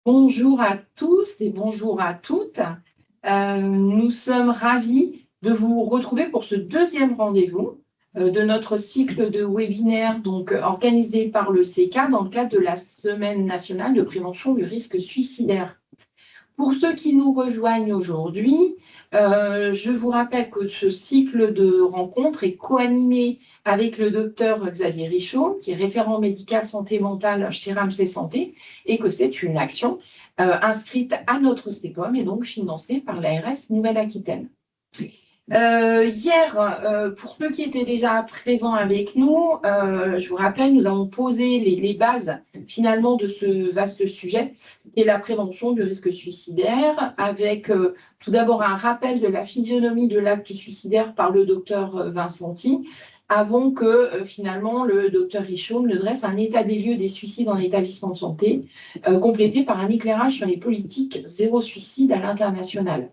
Bonjour à tous et bonjour à toutes. Nous sommes ravis de vous retrouver pour ce deuxième rendez-vous de notre cycle de webinaires organisé par le CECA dans le cadre de la Semaine nationale de prévention du risque suicidaire. Pour ceux qui nous rejoignent aujourd'hui, je vous rappelle que ce cycle de rencontres est co-animé avec le docteur Xavier Richaud, qui est référent médical santé mentale chez Ramsay Santé, et que c'est une action inscrite à notre STECOM et donc financée par l'ARS Nouvelle-Aquitaine. Hier, pour ceux qui étaient déjà présents avec nous, je vous rappelle, nous avons posé les bases finalement de ce vaste sujet qui est la prévention du risque suicidaire, avec tout d'abord un rappel de la physionomie de l'acte suicidaire par le docteur Vincenti, avant que finalement le docteur Richaud ne dresse un état des lieux des suicides en établissement de santé, complété par un éclairage sur les politiques zéro suicide à l'international.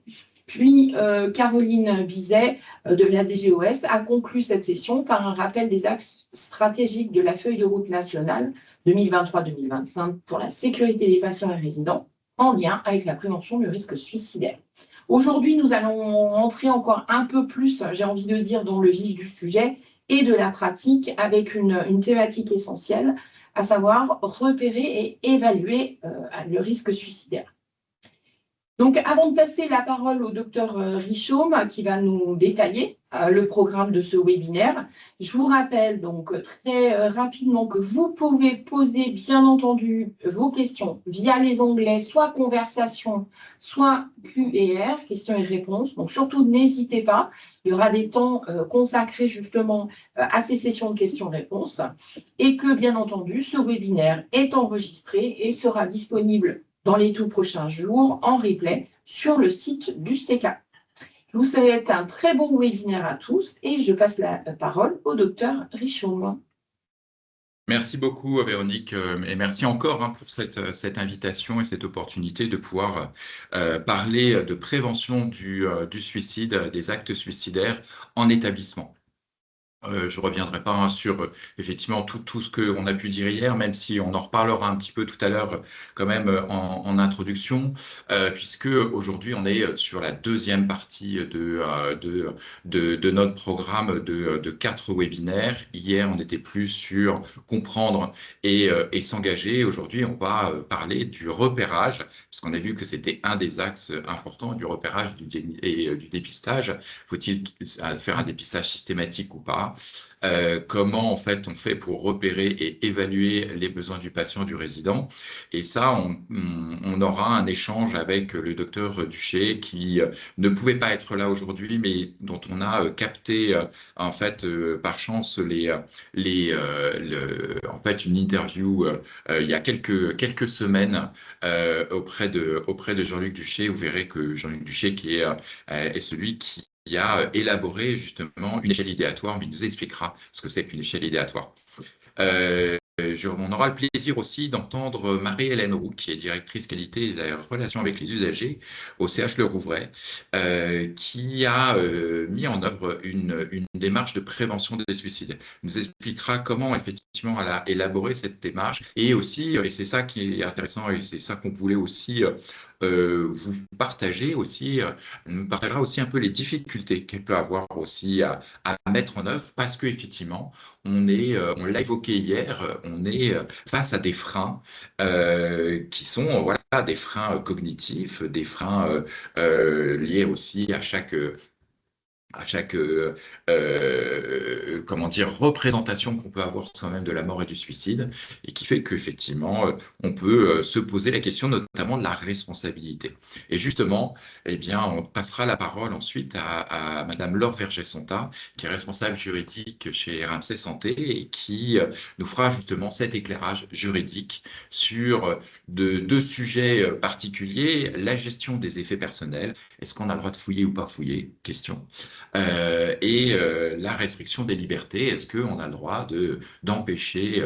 Puis, Caroline Bizet de la DGOS a conclu cette session par un rappel des axes stratégiques de la feuille de route nationale 2023-2025 pour la sécurité des patients et résidents en lien avec la prévention du risque suicidaire. Aujourd'hui, nous allons entrer encore un peu plus, j'ai envie de dire, dans le vif du sujet et de la pratique avec une thématique essentielle, à savoir repérer et évaluer le risque suicidaire. Donc, avant de passer la parole au docteur Richaud, qui va nous détailler le programme de ce webinaire, je vous rappelle donc très rapidement que vous pouvez poser, bien entendu, vos questions via les onglets, soit conversation, soit Q&R, questions et réponses. Donc, surtout, n'hésitez pas. Il y aura des temps consacrés justement à ces sessions de questions-réponses et que, bien entendu, ce webinaire est enregistré et sera disponible dans les tout prochains jours en replay sur le site du CECA. Je vous souhaite un très bon webinaire à tous et je passe la parole au docteur Richaud. Merci beaucoup, Véronique, et merci encore pour cette invitation et cette opportunité de pouvoir parler de prévention du suicide, des actes suicidaires en établissement. Je ne reviendrai pas sur effectivement tout ce qu'on a pu dire hier, même si on en reparlera un petit peu tout à l'heure quand même en introduction, puisque aujourd'hui on est sur la deuxième partie de notre programme de 4 webinaires. Hier on était plus sur comprendre et s'engager. Aujourd'hui on va parler du repérage, puisqu'on a vu que c'était un des axes importants du repérage et du dépistage. Faut-il faire un dépistage systématique ou pas? Comment en fait on fait pour repérer et évaluer les besoins du patient, du résident. Et ça, on aura un échange avec le docteur Duché qui ne pouvait pas être là aujourd'hui, mais dont on a capté en fait par chance en fait une interview il y a quelques semaines auprès de Jean-Luc Duché. Vous verrez que Jean-Luc Duché qui est celui qui a élaboré justement une échelle idéatoire, mais il nous expliquera ce que c'est qu'une échelle idéatoire. On aura le plaisir aussi d'entendre Marie-Hélène Roux, qui est directrice qualité et la relation avec les usagers au CH Le Rouvray, qui a mis en œuvre une démarche de prévention des suicides. Elle nous expliquera comment effectivement elle a élaboré cette démarche et aussi, et c'est ça qui est intéressant et c'est ça qu'on voulait aussi vous partager aussi, nous partagera aussi un peu les difficultés qu'elle peut avoir aussi à mettre en œuvre parce qu'effectivement, on l'a évoqué hier, on est face à des freins qui sont voilà, des freins cognitifs, des freins liés aussi à chaque comment dire, représentation qu'on peut avoir soi-même de la mort et du suicide, et qui fait qu'effectivement, on peut se poser la question notamment de la responsabilité. Et justement, eh bien, on passera la parole ensuite à Madame Laure Vergès-Sonta, qui est responsable juridique chez Ramsay Santé, et qui nous fera justement cet éclairage juridique sur deux sujets particuliers, la gestion des effets personnels, est-ce qu'on a le droit de fouiller ou pas fouiller? Question. La restriction des libertés, est-ce qu'on a le droit d'empêcher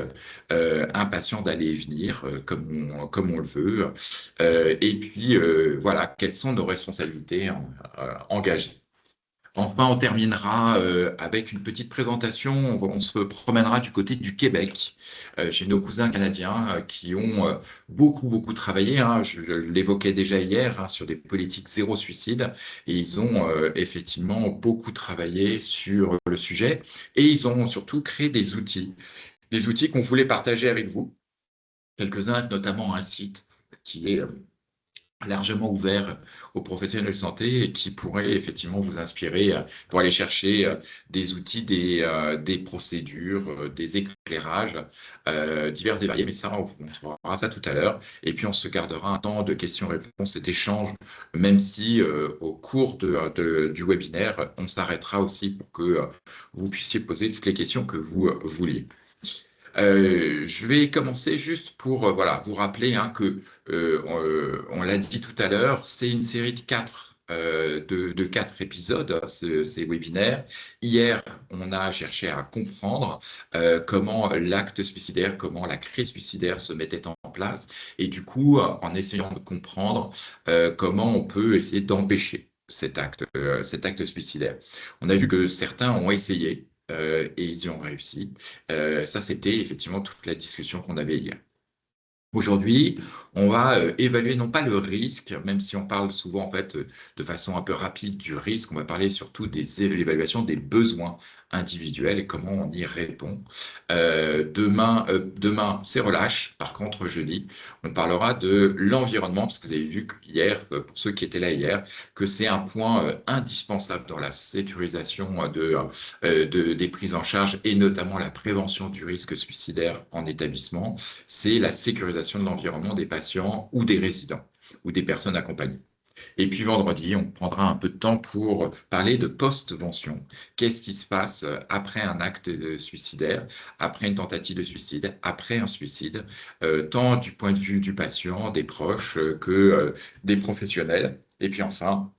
un patient d'aller et venir comme on le veut et puis voilà, quelles sont nos responsabilités engagées. Enfin, on terminera avec une petite présentation. On se promènera du côté du Québec, chez nos cousins canadiens qui ont beaucoup travaillé, hein. Je l'évoquais déjà hier, hein, sur des politiques zéro suicide. Et ils ont effectivement beaucoup travaillé sur le sujet. Et ils ont surtout créé des outils qu'on voulait partager avec vous. Quelques-uns, notamment un site qui est largement ouvert aux professionnels de santé et qui pourrait effectivement vous inspirer pour aller chercher des outils, des procédures, des éclairages divers et variés. Mais ça, on vous montrera ça tout à l'heure. Et puis, on se gardera un temps de questions-réponses et d'échanges, même si au cours du webinaire, on s'arrêtera aussi pour que vous puissiez poser toutes les questions que vous vouliez. Je vais commencer juste pour voilà, vous rappeler, hein, que on l'a dit tout à l'heure, c'est une série de quatre épisodes, hein, ces webinaires. Hier, on a cherché à comprendre comment l'acte suicidaire, comment la crise suicidaire se mettait en place, et du coup, en essayant de comprendre comment on peut essayer d'empêcher cet acte suicidaire. On a vu que certains ont essayé, et ils y ont réussi. Ça, c'était effectivement toute la discussion qu'on avait hier. Aujourd'hui, on va évaluer non pas le risque, même si on parle souvent en fait de façon un peu rapide du risque, on va parler surtout de l'évaluation des besoins individuels et comment on y répond. Demain, c'est relâche. Par contre, jeudi, on parlera de l'environnement, parce que vous avez vu hier, pour ceux qui étaient là hier, que c'est un point indispensable dans la sécurisation des prises en charge et notamment la prévention du risque suicidaire en établissement. C'est la sécurisation de l'environnement des patients ou des résidents ou des personnes accompagnées. Et puis vendredi, on prendra un peu de temps pour parler de post-vention. Qu'est-ce qui se passe après un acte suicidaire, après une tentative de suicide, après un suicide, tant du point de vue du patient, des proches, que des professionnels. Et puis enfin,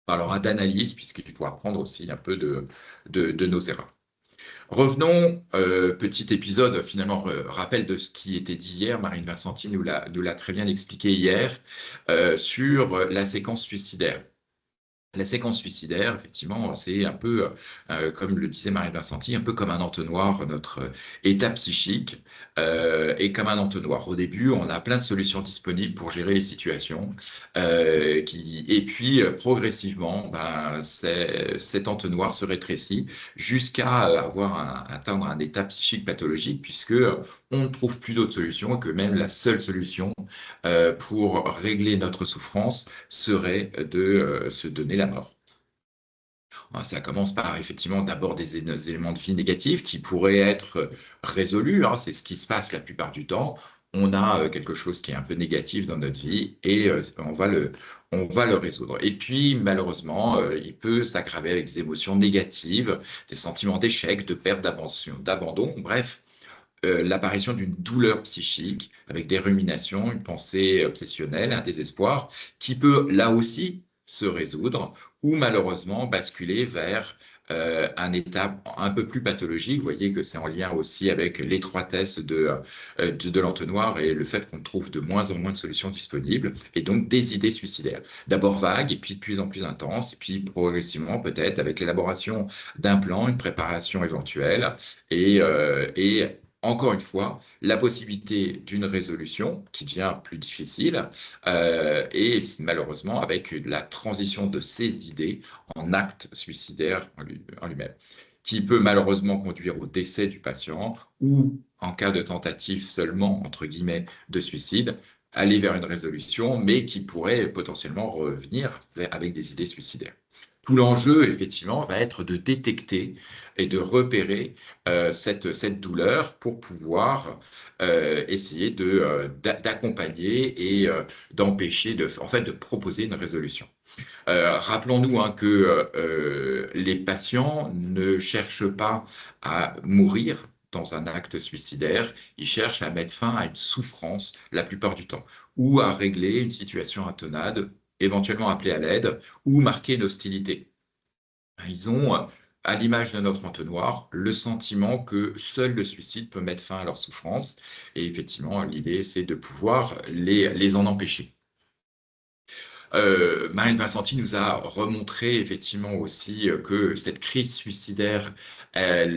on parlera d'analyse, puisqu'il faut apprendre aussi un peu de nos erreurs. Revenons, petit épisode, finalement, rappel de ce qui était dit hier. Marine Vincenti nous l'a très bien expliqué hier, sur la séquence suicidaire. La séquence suicidaire, effectivement, c'est un peu, comme le disait Marie Vincenti, un peu comme un entonnoir, notre état psychique est comme un entonnoir. Au début, on a plein de solutions disponibles pour gérer les situations, et puis progressivement, ben, cet entonnoir se rétrécit jusqu'à atteindre un état psychique pathologique, puisque on ne trouve plus d'autres solutions, et que même la seule solution pour régler notre souffrance serait de se donner la mort. Ça commence par effectivement d'abord des éléments de vie négatifs qui pourraient être résolus, hein, c'est ce qui se passe la plupart du temps. On a quelque chose qui est un peu négatif dans notre vie et on va le résoudre. Et puis malheureusement, il peut s'aggraver avec des émotions négatives, des sentiments d'échec, de perte d'abandon, bref, l'apparition d'une douleur psychique avec des ruminations, une pensée obsessionnelle, un désespoir qui peut là aussi se résoudre ou malheureusement basculer vers un état un peu plus pathologique. Vous voyez que c'est en lien aussi avec l'étroitesse de l'entonnoir et le fait qu'on trouve de moins en moins de solutions disponibles et donc des idées suicidaires. D'abord vagues et puis de plus en plus intenses et puis progressivement peut-être avec l'élaboration d'un plan, une préparation éventuelle et encore une fois, la possibilité d'une résolution qui devient plus difficile, et malheureusement avec la transition de ces idées en acte suicidaire en lui-même, qui peut malheureusement conduire au décès du patient ou, en cas de tentative seulement, entre guillemets, de suicide, aller vers une résolution, mais qui pourrait potentiellement revenir avec des idées suicidaires. Tout l'enjeu, effectivement, va être de détecter et de repérer cette douleur pour pouvoir essayer d'accompagner et d'empêcher, en fait, de proposer une résolution. Rappelons-nous, hein, que les patients ne cherchent pas à mourir dans un acte suicidaire, ils cherchent à mettre fin à une souffrance la plupart du temps, ou à régler une situation intenable, éventuellement appeler à l'aide, ou marquer une hostilité. Ils ont, à l'image de notre entonnoir, le sentiment que seul le suicide peut mettre fin à leur souffrance. Et effectivement, l'idée, c'est de pouvoir les en empêcher. Marine Vincenti nous a remontré effectivement aussi que cette crise suicidaire,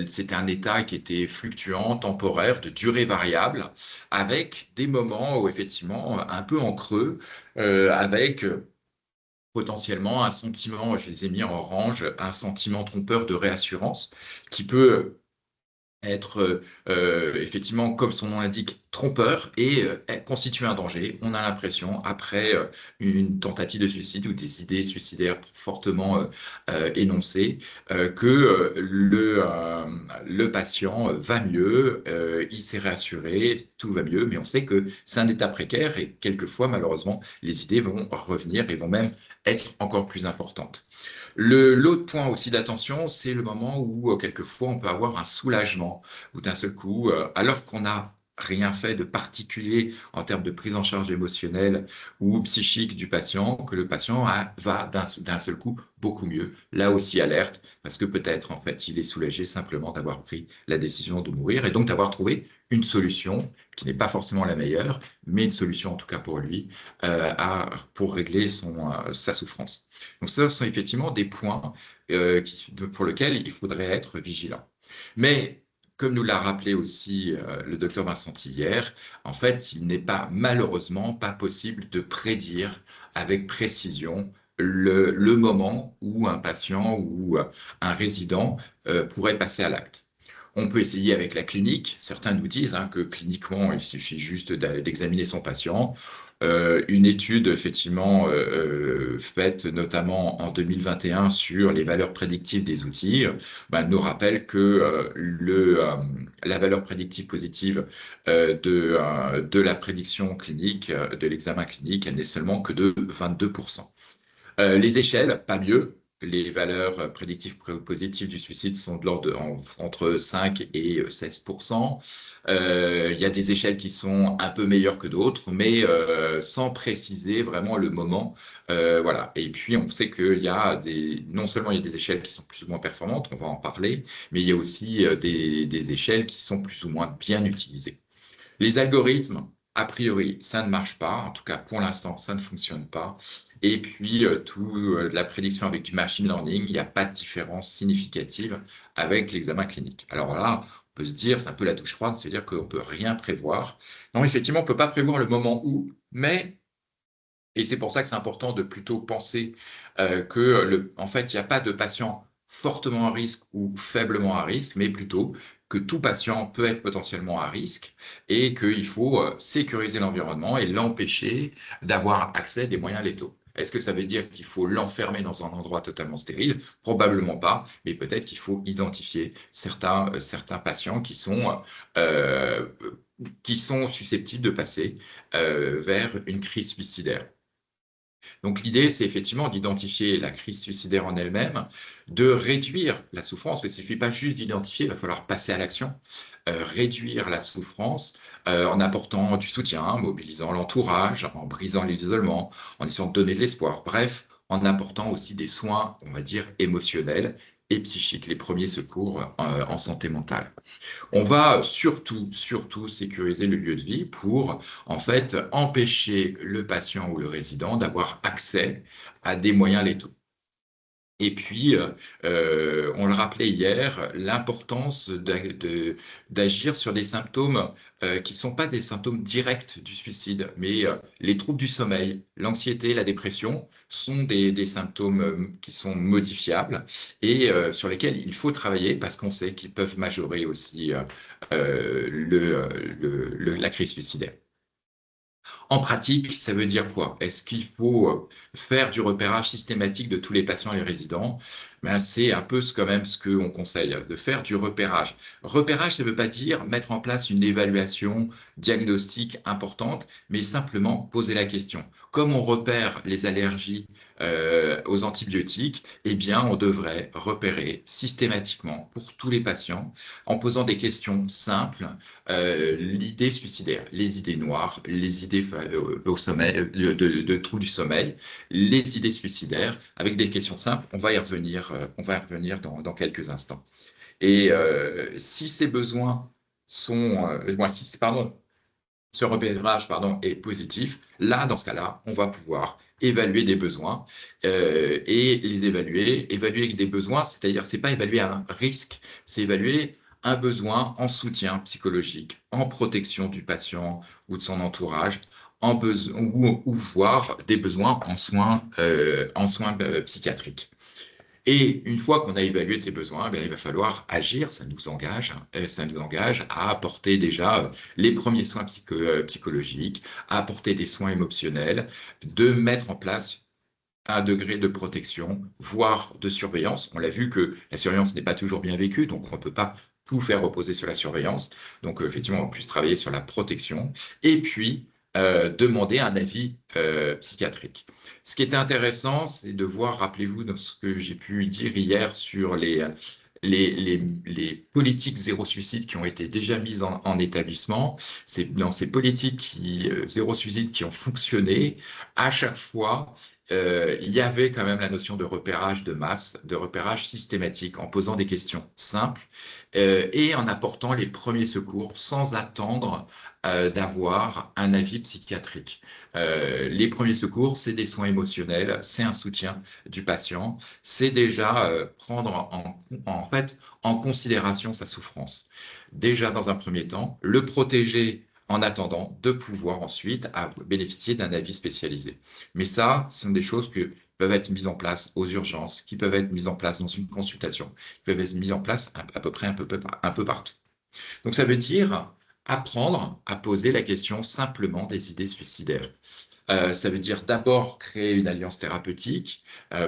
c'était un état qui était fluctuant, temporaire, de durée variable, avec des moments où effectivement un peu en creux, avec potentiellement un sentiment, je les ai mis en orange, un sentiment trompeur de réassurance qui peut être effectivement, comme son nom l'indique, trompeur et constituer un danger. On a l'impression, après une tentative de suicide ou des idées suicidaires fortement énoncées, que le patient va mieux, il s'est réassuré, tout va mieux, mais on sait que c'est un état précaire et quelquefois, malheureusement, les idées vont revenir et vont même être encore plus importantes. L'autre point aussi d'attention, c'est le moment où quelquefois on peut avoir un soulagement, où d'un seul coup, alors qu'on n'a rien fait de particulier en termes de prise en charge émotionnelle ou psychique du patient, que le patient va d'un seul coup beaucoup mieux. Là aussi alerte, parce que peut-être en fait il est soulagé simplement d'avoir pris la décision de mourir et donc d'avoir trouvé une solution qui n'est pas forcément la meilleure, mais une solution en tout cas pour lui pour régler sa souffrance. Donc ça, ce sont effectivement des points pour lesquels il faudrait être vigilant. Mais comme nous l'a rappelé aussi le docteur Vincenti hier, en fait, il n'est pas malheureusement pas possible de prédire avec précision le moment où un patient ou un résident pourrait passer à l'acte. On peut essayer avec la clinique. Certains nous disent que cliniquement, il suffit juste d'examiner son patient. Une étude effectivement faite notamment en 2021 sur les valeurs prédictives des outils nous rappelle que la valeur prédictive positive de la prédiction clinique, de l'examen clinique, elle n'est seulement que de 22%. Les échelles, pas mieux. Les valeurs prédictives positives du suicide sont de l'ordre entre 5 et 16%. Il y a des échelles qui sont un peu meilleures que d'autres, mais sans préciser vraiment le moment. Voilà. Et puis, on sait qu'il y a non seulement il y a des échelles qui sont plus ou moins performantes, on va en parler, mais il y a aussi des échelles qui sont plus ou moins bien utilisées. Les algorithmes, a priori, ça ne marche pas. En tout cas, pour l'instant, ça ne fonctionne pas. Et puis, la prédiction avec du machine learning, il n'y a pas de différence significative avec l'examen clinique. Alors là, on peut se dire, c'est un peu la douche froide, c'est-à-dire qu'on ne peut rien prévoir. Non, effectivement, on ne peut pas prévoir le moment où, mais et c'est pour ça que c'est important de plutôt penser en fait, il n'y a pas de patient fortement à risque ou faiblement à risque, mais plutôt que tout patient peut être potentiellement à risque et qu'il faut sécuriser l'environnement et l'empêcher d'avoir accès à des moyens létaux. Est-ce que ça veut dire qu'il faut l'enfermer dans un endroit totalement stérile? Probablement pas, mais peut-être qu'il faut identifier certains patients euh, qui sont susceptibles de passer vers une crise suicidaire. Donc l'idée, c'est effectivement d'identifier la crise suicidaire en elle-même, de réduire la souffrance, mais il ne suffit pas juste d'identifier, il va falloir passer à l'action, réduire la souffrance en apportant du soutien, en mobilisant l'entourage, en brisant l'isolement, en essayant de donner de l'espoir, bref, en apportant aussi des soins, on va dire, émotionnels et psychiques, les premiers secours en santé mentale. On va surtout sécuriser le lieu de vie pour, en fait, empêcher le patient ou le résident d'avoir accès à des moyens létaux. Et puis, on le rappelait hier, l'importance d'agir sur des symptômes qui ne sont pas des symptômes directs du suicide, mais les troubles du sommeil, l'anxiété, la dépression sont des symptômes qui sont modifiables et sur lesquels il faut travailler parce qu'on sait qu'ils peuvent majorer aussi la crise suicidaire. En pratique, ça veut dire quoi? Est-ce qu'il faut faire du repérage systématique de tous les patients et les résidents? Ben, c'est un peu quand même ce qu'on conseille, de faire du repérage. Repérage, ça ne veut pas dire mettre en place une évaluation diagnostique importante, mais simplement poser la question. Comme on repère les allergies aux antibiotiques, eh bien, on devrait repérer systématiquement pour tous les patients en posant des questions simples l'idée suicidaire, les idées noires, les idées au sommeil, de troubles du sommeil, les idées suicidaires, avec des questions simples. On va y revenir dans quelques instants. Et si ces besoins sont, si, pardon, ce repérage, pardon, est positif, là, dans ce cas-là, on va pouvoir évaluer des besoins et les évaluer. Évaluer des besoins, c'est-à-dire, c'est pas évaluer un risque, c'est évaluer un besoin en soutien psychologique, en protection du patient ou de son entourage, ou voire des besoins en soins psychiatriques. Et une fois qu'on a évalué ces besoins, il va falloir agir, ça nous engage à apporter déjà les premiers soins psychologiques, à apporter des soins émotionnels, de mettre en place un degré de protection, voire de surveillance. On l'a vu que la surveillance n'est pas toujours bien vécue, donc on ne peut pas tout faire reposer sur la surveillance. Donc effectivement, on va plus travailler sur la protection. Et puis, demander un avis psychiatrique. Ce qui était intéressant, c'est de voir, rappelez-vous, dans ce que j'ai pu dire hier sur les politiques zéro suicide qui ont été déjà mises en établissement. C'est dans ces politiques zéro suicide qui ont fonctionné, à chaque fois, il y avait quand même la notion de repérage de masse, de repérage systématique, en posant des questions simples et en apportant les premiers secours sans attendre d'avoir un avis psychiatrique. Les premiers secours, c'est des soins émotionnels, c'est un soutien du patient, c'est déjà prendre en fait en considération sa souffrance. Déjà dans un premier temps, le protéger en attendant de pouvoir ensuite bénéficier d'un avis spécialisé. Mais ça, ce sont des choses qui peuvent être mises en place aux urgences, qui peuvent être mises en place dans une consultation, qui peuvent être mises en place à peu près un peu partout. Donc ça veut dire apprendre à poser la question simplement des idées suicidaires. Ça veut dire d'abord créer une alliance thérapeutique,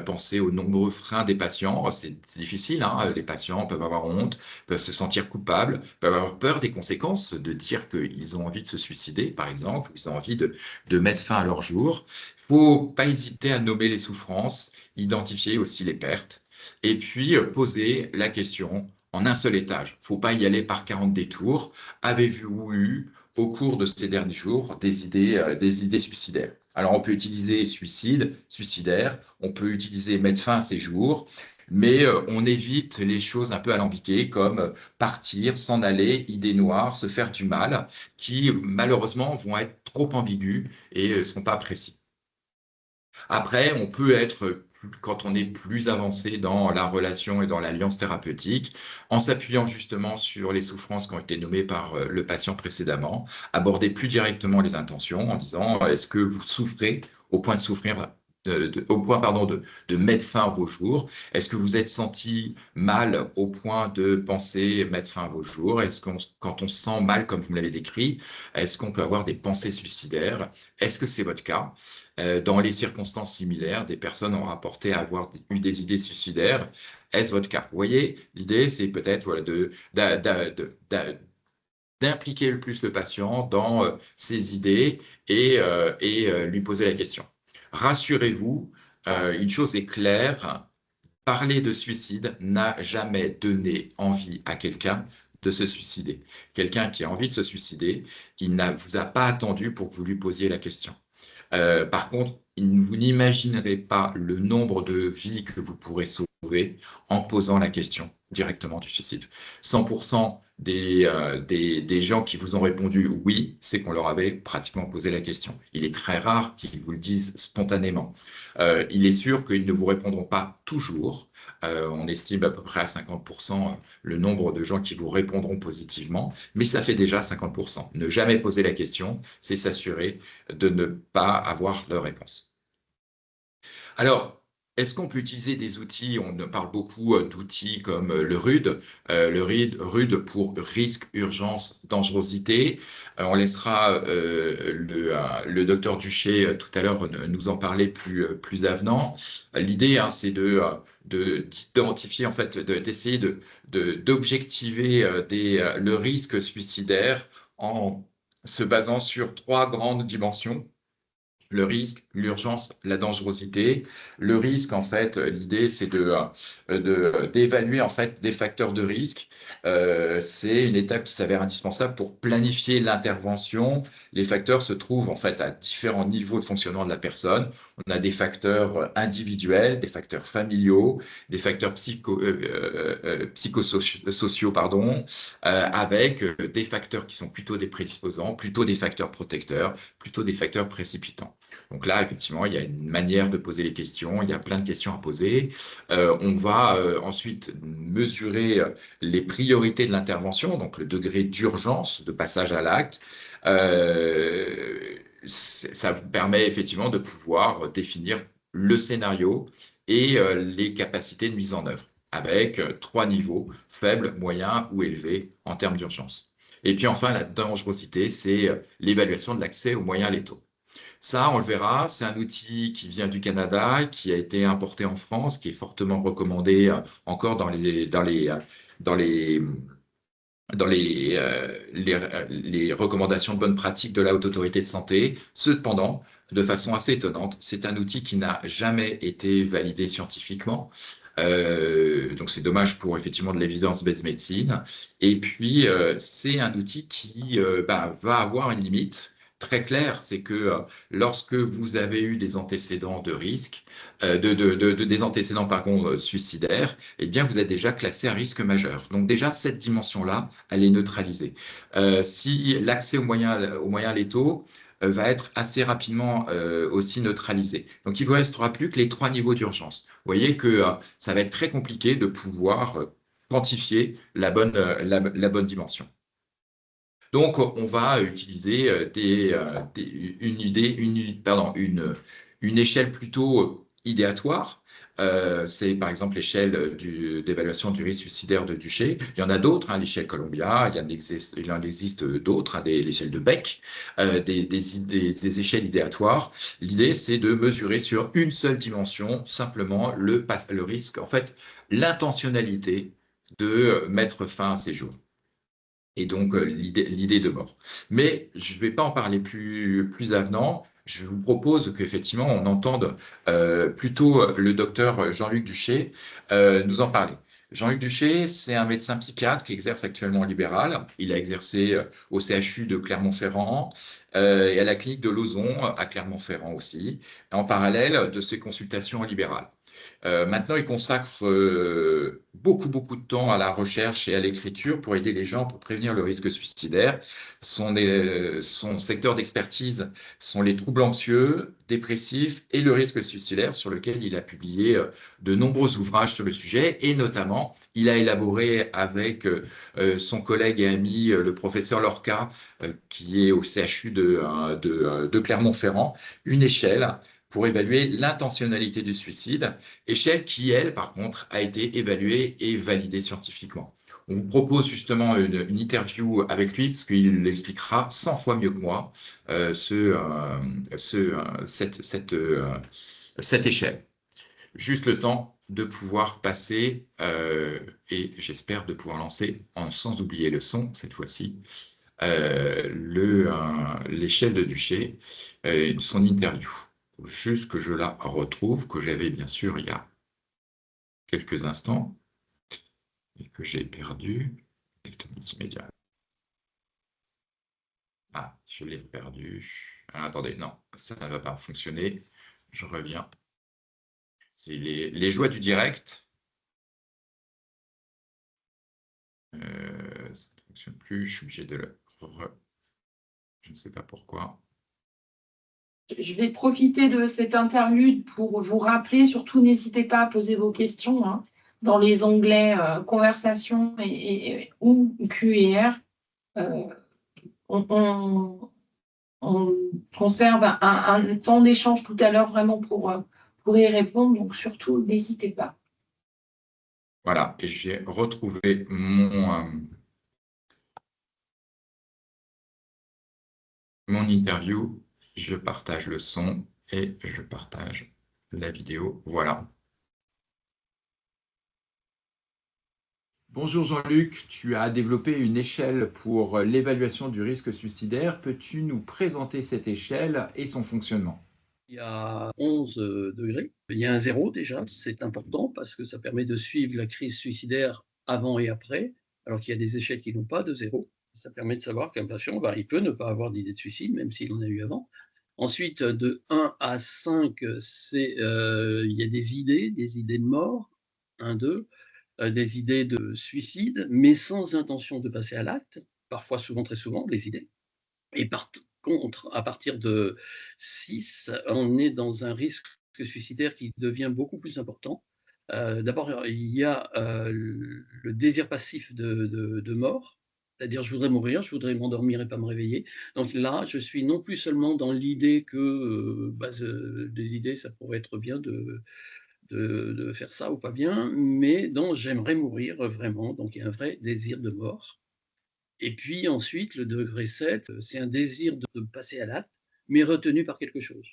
penser aux nombreux freins des patients. C'est difficile, hein. Les patients peuvent avoir honte, peuvent se sentir coupables, peuvent avoir peur des conséquences, de dire qu'ils ont envie de se suicider, par exemple, ou ils ont envie de mettre fin à leur jour. Il ne faut pas hésiter à nommer les souffrances, identifier aussi les pertes, et puis poser la question en un seul étage. Il ne faut pas y aller par 40 détours. Avez-vous eu au cours de ces derniers jours des idées suicidaires? Alors, on peut utiliser suicide, suicidaire, on peut utiliser mettre fin à ses jours, mais on évite les choses un peu alambiquées comme partir, s'en aller, idées noires, se faire du mal, qui malheureusement vont être trop ambiguës et ne seront pas précis. Après, on peut être, quand on est plus avancé dans la relation et dans l'alliance thérapeutique, en s'appuyant justement sur les souffrances qui ont été nommées par le patient précédemment, aborder plus directement les intentions en disant, est-ce que vous souffrez au point de souffrir, au point, pardon, de mettre fin à vos jours? Est-ce que vous êtes senti mal au point de penser mettre fin à vos jours? Quand on se sent mal, comme vous me l'avez décrit, est-ce qu'on peut avoir des pensées suicidaires? Est-ce que c'est votre cas? Dans les circonstances similaires, des personnes ont rapporté avoir eu des idées suicidaires. Est-ce votre cas? Vous voyez, l'idée, c'est peut-être voilà, d'impliquer le plus le patient dans ses idées et lui poser la question. Rassurez-vous, une chose est claire, parler de suicide n'a jamais donné envie à quelqu'un de se suicider. Quelqu'un qui a envie de se suicider, il ne vous a pas attendu pour que vous lui posiez la question. Par contre, vous n'imaginerez pas le nombre de vies que vous pourrez sauver en posant la question directement du suicide. 100% des gens qui vous ont répondu oui, c'est qu'on leur avait pratiquement posé la question. Il est très rare qu'ils vous le disent spontanément. Il est sûr qu'ils ne vous répondront pas toujours. On estime à peu près à 50% le nombre de gens qui vous répondront positivement, mais ça fait déjà 50%. Ne jamais poser la question, c'est s'assurer de ne pas avoir de réponse. Alors, est-ce qu'on peut utiliser des outils? On parle beaucoup d'outils comme le RUD pour risque, urgence, dangerosité. On laissera le docteur Duché tout à l'heure nous en parler plus avenant. L'idée, hein, c'est d'identifier, en fait, d'essayer d'objectiver le risque suicidaire en se basant sur trois grandes dimensions: le risque, l'urgence, la dangerosité. Le risque, en fait, l'idée, c'est d'évaluer en fait des facteurs de risque. C'est une étape qui s'avère indispensable pour planifier l'intervention. Les facteurs se trouvent en fait à différents niveaux de fonctionnement de la personne. On a des facteurs individuels, des facteurs familiaux, des facteurs psychosociaux, pardon, avec des facteurs qui sont plutôt des prédisposants, plutôt des facteurs protecteurs, plutôt des facteurs précipitants. Donc là, effectivement, il y a une manière de poser les questions, il y a plein de questions à poser. On va ensuite mesurer les priorités de l'intervention, donc le degré d'urgence de passage à l'acte. Ça vous permet effectivement de pouvoir définir le scénario et les capacités de mise en œuvre, avec trois niveaux, faible, moyen ou élevé, en termes d'urgence. Et puis enfin, la dangerosité, c'est l'évaluation de l'accès aux moyens létaux. Ça, on le verra, c'est un outil qui vient du Canada, qui a été importé en France, qui est fortement recommandé encore dans les, les recommandations de bonne pratique de la Haute Autorité de Santé. Cependant, de façon assez étonnante, c'est un outil qui n'a jamais été validé scientifiquement. Donc c'est dommage pour effectivement de l'évidence-based médecine. Et puis c'est un outil qui va avoir une limite très claire, c'est que lorsque vous avez eu des antécédents de risque, des antécédents pardon, suicidaires, eh bien vous êtes déjà classé à risque majeur. Donc déjà cette dimension-là, elle est neutralisée. Si l'accès aux moyens létaux va être assez rapidement aussi neutralisé. Donc, il ne vous restera plus que les trois niveaux d'urgence. Vous voyez que ça va être très compliqué de pouvoir quantifier la bonne dimension. Donc, on va utiliser une échelle plutôt idéatoire. C'est par exemple l'échelle d'évaluation du risque suicidaire de Duché. Il y en a d'autres, hein, l'échelle Columbia, il en existe d'autres, hein, l'échelle de Beck, des échelles idéatoires. L'idée, c'est de mesurer sur une seule dimension simplement le risque, en fait, l'intentionnalité de mettre fin à ces jours et donc l'idée de mort. Mais je ne vais pas en parler plus avenant. Je vous propose qu'effectivement, on entende plutôt le docteur Jean-Luc Duché nous en parler. Jean-Luc Duché, c'est un médecin psychiatre qui exerce actuellement en libéral. Il a exercé au CHU de Clermont-Ferrand et à la clinique de Lauzon à Clermont-Ferrand aussi, en parallèle de ses consultations en libéral. Maintenant, il consacre beaucoup de temps à la recherche et à l'écriture pour aider les gens pour prévenir le risque suicidaire. Son secteur d'expertise sont les troubles anxieux, dépressifs et le risque suicidaire, sur lequel il a publié de nombreux ouvrages sur le sujet. Et notamment, il a élaboré avec son collègue et ami, le professeur Lorca, qui est au CHU de Clermont-Ferrand, une échelle pour évaluer l'intentionnalité du suicide, échelle qui, elle, par contre, a été évaluée et validée scientifiquement. On vous propose justement une interview avec lui, parce qu'il l'expliquera 100 fois mieux que moi, cette échelle. Juste le temps de pouvoir passer, et j'espère de pouvoir lancer, sans oublier le son cette fois-ci, l'échelle de Duché, son interview. Juste que je la retrouve, que j'avais bien sûr il y a quelques instants et que j'ai perdu. Multimédia. Ah, je l'ai perdu. Ah, attendez, non, ça ne va pas fonctionner. Je reviens. C'est les joies du direct. Ça ne fonctionne plus. Je suis obligé de le Je ne sais pas pourquoi. Je vais profiter de cette interlude pour vous rappeler, surtout n'hésitez pas à poser vos questions hein, dans les onglets conversation ou Q&R. On conserve un temps d'échange tout à l'heure vraiment pour y répondre, donc surtout n'hésitez pas. Voilà, et j'ai retrouvé mon interview. Je partage le son et je partage la vidéo. Voilà. Bonjour Jean-Luc, tu as développé une échelle pour l'évaluation du risque suicidaire. Peux-tu nous présenter cette échelle et son fonctionnement? Il y a 11 degrés. Il y a un 0 déjà, c'est important parce que ça permet de suivre la crise suicidaire avant et après, alors qu'il y a des échelles qui n'ont pas de 0. Ça permet de savoir qu'un patient, il peut ne pas avoir d'idée de suicide, même s'il en a eu avant. Ensuite, de 1 à 5, il y a des idées de mort, 1, 2, des idées de suicide, mais sans intention de passer à l'acte, parfois, souvent, très souvent, les idées. Et contre, à partir de 6, on est dans un risque suicidaire qui devient beaucoup plus important. D'abord, il y a le désir passif de mort, c'est-à-dire je voudrais mourir, je voudrais m'endormir et pas me réveiller. Donc là, je suis non plus seulement dans l'idée que des idées, ça pourrait être bien de faire ça ou pas bien, mais dont j'aimerais mourir vraiment. Donc il y a un vrai désir de mort. Et puis ensuite, le degré 7, c'est un désir de passer à l'acte, mais retenu par quelque chose.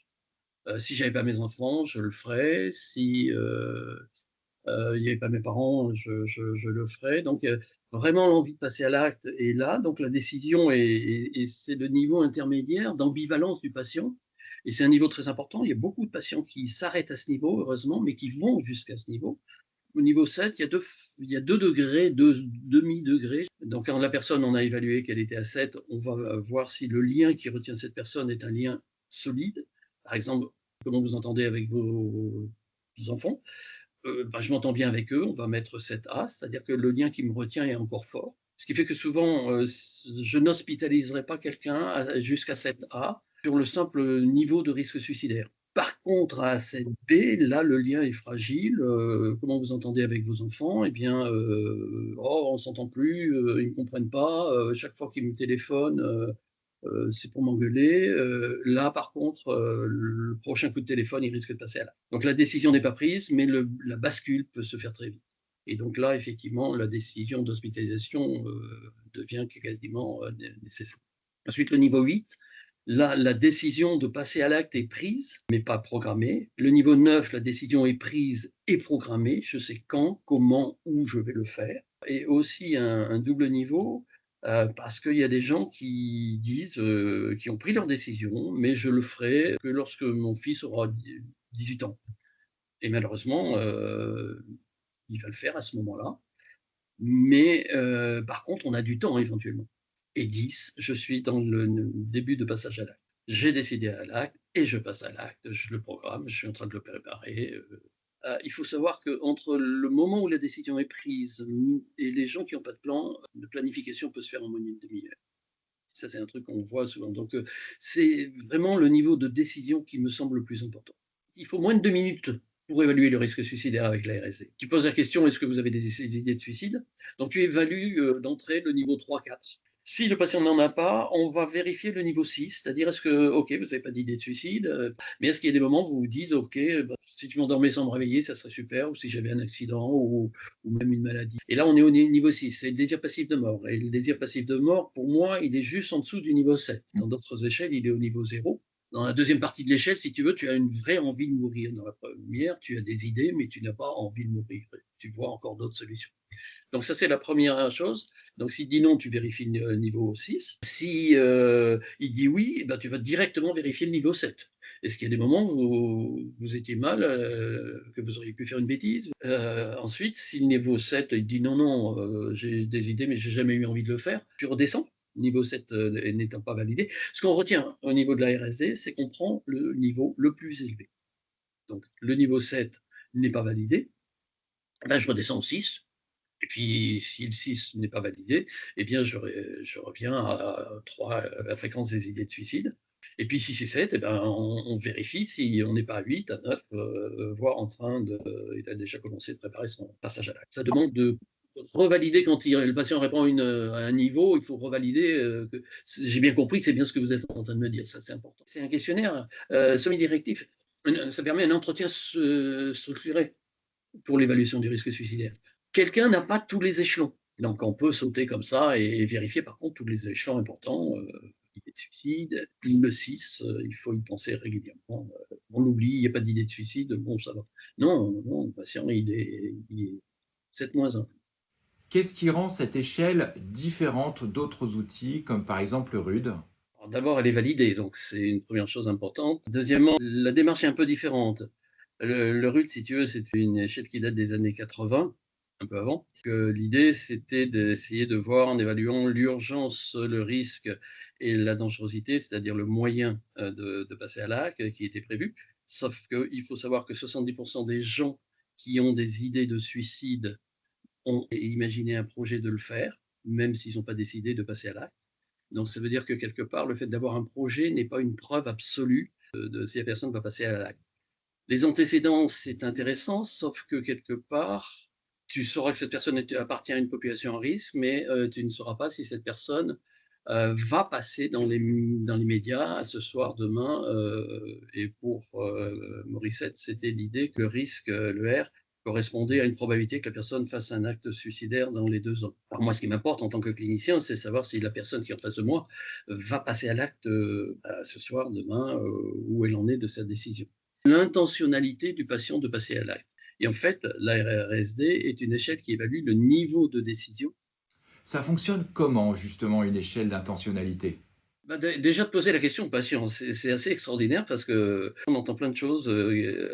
Si j'avais pas mes enfants, je le ferais. Si il n'y avait pas mes parents, je le ferais. Donc vraiment l'envie de passer à l'acte est là. Donc la décision et c'est le niveau intermédiaire d'ambivalence du patient. Et c'est un niveau très important. Il y a beaucoup de patients qui s'arrêtent à ce niveau, heureusement, mais qui vont jusqu'à ce niveau. Au niveau 7, il y a 2 degrés, 2 demi-degrés. Donc, quand la personne, on a évalué qu'elle était à 7, on va voir si le lien qui retient cette personne est un lien solide. Par exemple, comment vous entendez avec vos enfants. Je m'entends bien avec eux, on va mettre 7A, c'est-à-dire que le lien qui me retient est encore fort. Ce qui fait que souvent, je n'hospitaliserai pas quelqu'un jusqu'à 7A sur le simple niveau de risque suicidaire. Par contre, à 7B, là, le lien est fragile. Comment vous entendez avec vos enfants? Eh bien, on ne s'entend plus, ils ne me comprennent pas. Chaque fois qu'ils me téléphonent, c'est pour m'engueuler. Là, par contre, le prochain coup de téléphone, il risque de passer à l'acte. Donc la décision n'est pas prise, mais la bascule peut se faire très vite. Et donc là, effectivement, la décision d'hospitalisation devient quasiment nécessaire. Ensuite, le niveau 8, là, la décision de passer à l'acte est prise, mais pas programmée. Le niveau 9, la décision est prise et programmée. Je sais quand, comment, où je vais le faire. Et aussi un double niveau, parce qu'il y a des gens qui disent, qui ont pris leur décision, mais je le ferai que lorsque mon fils aura 18 ans. Et malheureusement, il va le faire à ce moment-là. Mais par contre, on a du temps éventuellement. Et 10, je suis dans le début de passage à l'acte. J'ai décidé à l'acte et je passe à l'acte, je le programme, je suis en train de le préparer. Il faut savoir qu'entre le moment où la décision est prise et les gens qui n'ont pas de plan, de planification peut se faire en moins d'une demi-heure. Ça, c'est un truc qu'on voit souvent. Donc, c'est vraiment le niveau de décision qui me semble le plus important. Il faut moins de 2 minutes pour évaluer le risque suicidaire avec la RSD. Tu poses la question, est-ce que vous avez des idées de suicide? Donc, tu évalues d'entrée le niveau 3-4. Si le patient n'en a pas, on va vérifier le niveau 6, c'est-à-dire est-ce que, OK, vous n'avez pas d'idée de suicide, mais est-ce qu'il y a des moments où vous vous dites, OK, si tu m'endormais sans me réveiller, ça serait super, ou si j'avais un accident, ou même une maladie. Et là, on est au niveau 6, c'est le désir passif de mort. Et le désir passif de mort, pour moi, il est juste en dessous du niveau 7. Dans d'autres échelles, il est au niveau 0. Dans la deuxième partie de l'échelle, si tu veux, tu as une vraie envie de mourir. Dans la première, tu as des idées, mais tu n'as pas envie de mourir. Tu vois encore d'autres solutions. Donc ça, c'est la première chose. Donc s'il dit non, tu vérifies le niveau 6. Si il dit oui, tu vas directement vérifier le niveau 7. Est-ce qu'il y a des moments où vous étiez mal, que vous auriez pu faire une bêtise? Ensuite, si le niveau 7, il dit non, non, j'ai des idées, mais j'ai jamais eu envie de le faire, tu redescends, niveau 7 n'étant pas validé. Ce qu'on retient au niveau de la RSD, c'est qu'on prend le niveau le plus élevé. Donc le niveau 7 n'est pas validé, là je redescends au 6. Et puis, si le 6 n'est pas validé, eh bien, je reviens à 3, la fréquence des idées de suicide. Et puis, si c'est 7, eh ben, on vérifie si on n'est pas à 8, à 9, voire en train de. Il a déjà commencé de préparer son passage à l'acte. Ça demande de revalider quand le patient répond à un niveau, il faut revalider. J'ai bien compris que c'est bien ce que vous êtes en train de me dire, ça c'est important. C'est un questionnaire semi-directif. Ça permet un entretien structuré pour l'évaluation du risque suicidaire. Quelqu'un n'a pas tous les échelons. Donc, on peut sauter comme ça et vérifier, par contre, tous les échelons importants. L'idée de suicide, le 6, il faut y penser régulièrement. On l'oublie, il n'y a pas d'idée de suicide, bon, ça va. Non, non, le patient, il est 7-1. Qu'est-ce qui rend cette échelle différente d'autres outils, comme par exemple le RUD? D'abord, elle est validée, donc c'est une première chose importante. Deuxièmement, la démarche est un peu différente. Le RUD, si tu veux, c'est une échelle qui date des années 80, un peu avant. L'idée, c'était d'essayer de voir en évaluant l'urgence, le risque et la dangerosité, c'est-à-dire le moyen de passer à l'acte qui était prévu. Sauf qu'il faut savoir que 70% des gens qui ont des idées de suicide ont imaginé un projet de le faire, même s'ils n'ont pas décidé de passer à l'acte. Donc ça veut dire que quelque part, le fait d'avoir un projet n'est pas une preuve absolue de si la personne va passer à l'acte. Les antécédents, c'est intéressant, sauf que quelque part, tu sauras que cette personne appartient à une population à risque, mais tu ne sauras pas si cette personne va passer dans les médias ce soir, demain. Et pour Morissette, c'était l'idée que le risque, le R, correspondait à une probabilité que la personne fasse un acte suicidaire dans les 2 ans. Alors moi, ce qui m'importe en tant que clinicien, c'est savoir si la personne qui est en face de moi va passer à l'acte ce soir, demain, où elle en est de sa décision. L'intentionnalité du patient de passer à l'acte. Et en fait, la RRSD est une échelle qui évalue le niveau de décision. Ça fonctionne comment, justement, une échelle d'intentionnalité? Déjà de poser la question au patient, c'est assez extraordinaire parce qu'on entend plein de choses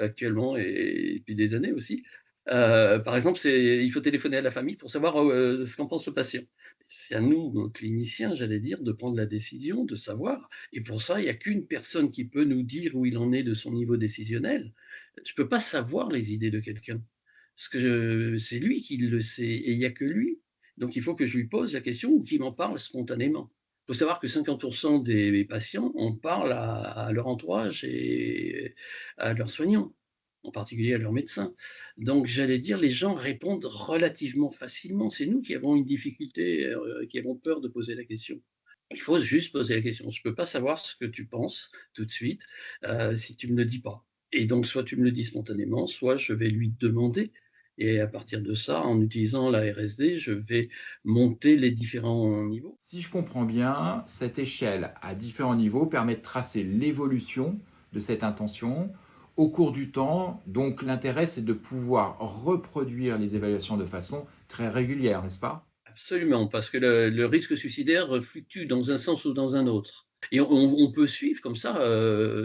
actuellement et depuis des années aussi. Par exemple, il faut téléphoner à la famille pour savoir ce qu'en pense le patient. C'est à nous, cliniciens, j'allais dire, de prendre la décision, de savoir. Et pour ça, il n'y a qu'une personne qui peut nous dire où il en est de son niveau décisionnel. Je ne peux pas savoir les idées de quelqu'un. Parce que c'est lui qui le sait et il n'y a que lui. Donc il faut que je lui pose la question ou qu'il m'en parle spontanément. Il faut savoir que 50% des patients en parlent à leur entourage et à leurs soignants, en particulier à leurs médecins. Donc j'allais dire, les gens répondent relativement facilement. C'est nous qui avons une difficulté, qui avons peur de poser la question. Il faut juste poser la question. Je ne peux pas savoir ce que tu penses tout de suite si tu ne me le dis pas. Et donc, soit tu me le dis spontanément, soit je vais lui demander. Et à partir de ça, en utilisant la RSD, je vais monter les différents niveaux. Si je comprends bien, cette échelle à différents niveaux permet de tracer l'évolution de cette intention au cours du temps. Donc l'intérêt, c'est de pouvoir reproduire les évaluations de façon très régulière, n'est-ce pas? Absolument, parce que le risque suicidaire fluctue dans un sens ou dans un autre. Et on peut suivre comme ça,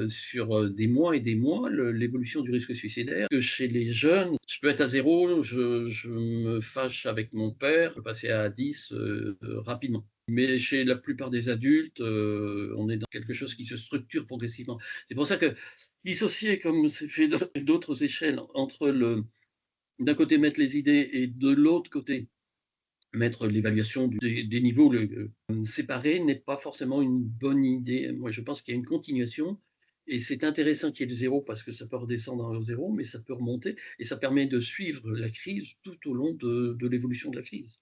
sur des mois et des mois, l'évolution du risque suicidaire. Que chez les jeunes, je peux être à 0, je me fâche avec mon père, je peux passer à 10 rapidement. Mais chez la plupart des adultes, on est dans quelque chose qui se structure progressivement. C'est pour ça que dissocier, comme c'est fait dans d'autres échelles, entre d'un côté mettre les idées et de l'autre côté mettre l'évaluation des niveaux séparés n'est pas forcément une bonne idée. Moi, je pense qu'il y a une continuation et c'est intéressant qu'il y ait le 0 parce que ça peut redescendre au 0, mais ça peut remonter et ça permet de suivre la crise tout au long de l'évolution de la crise.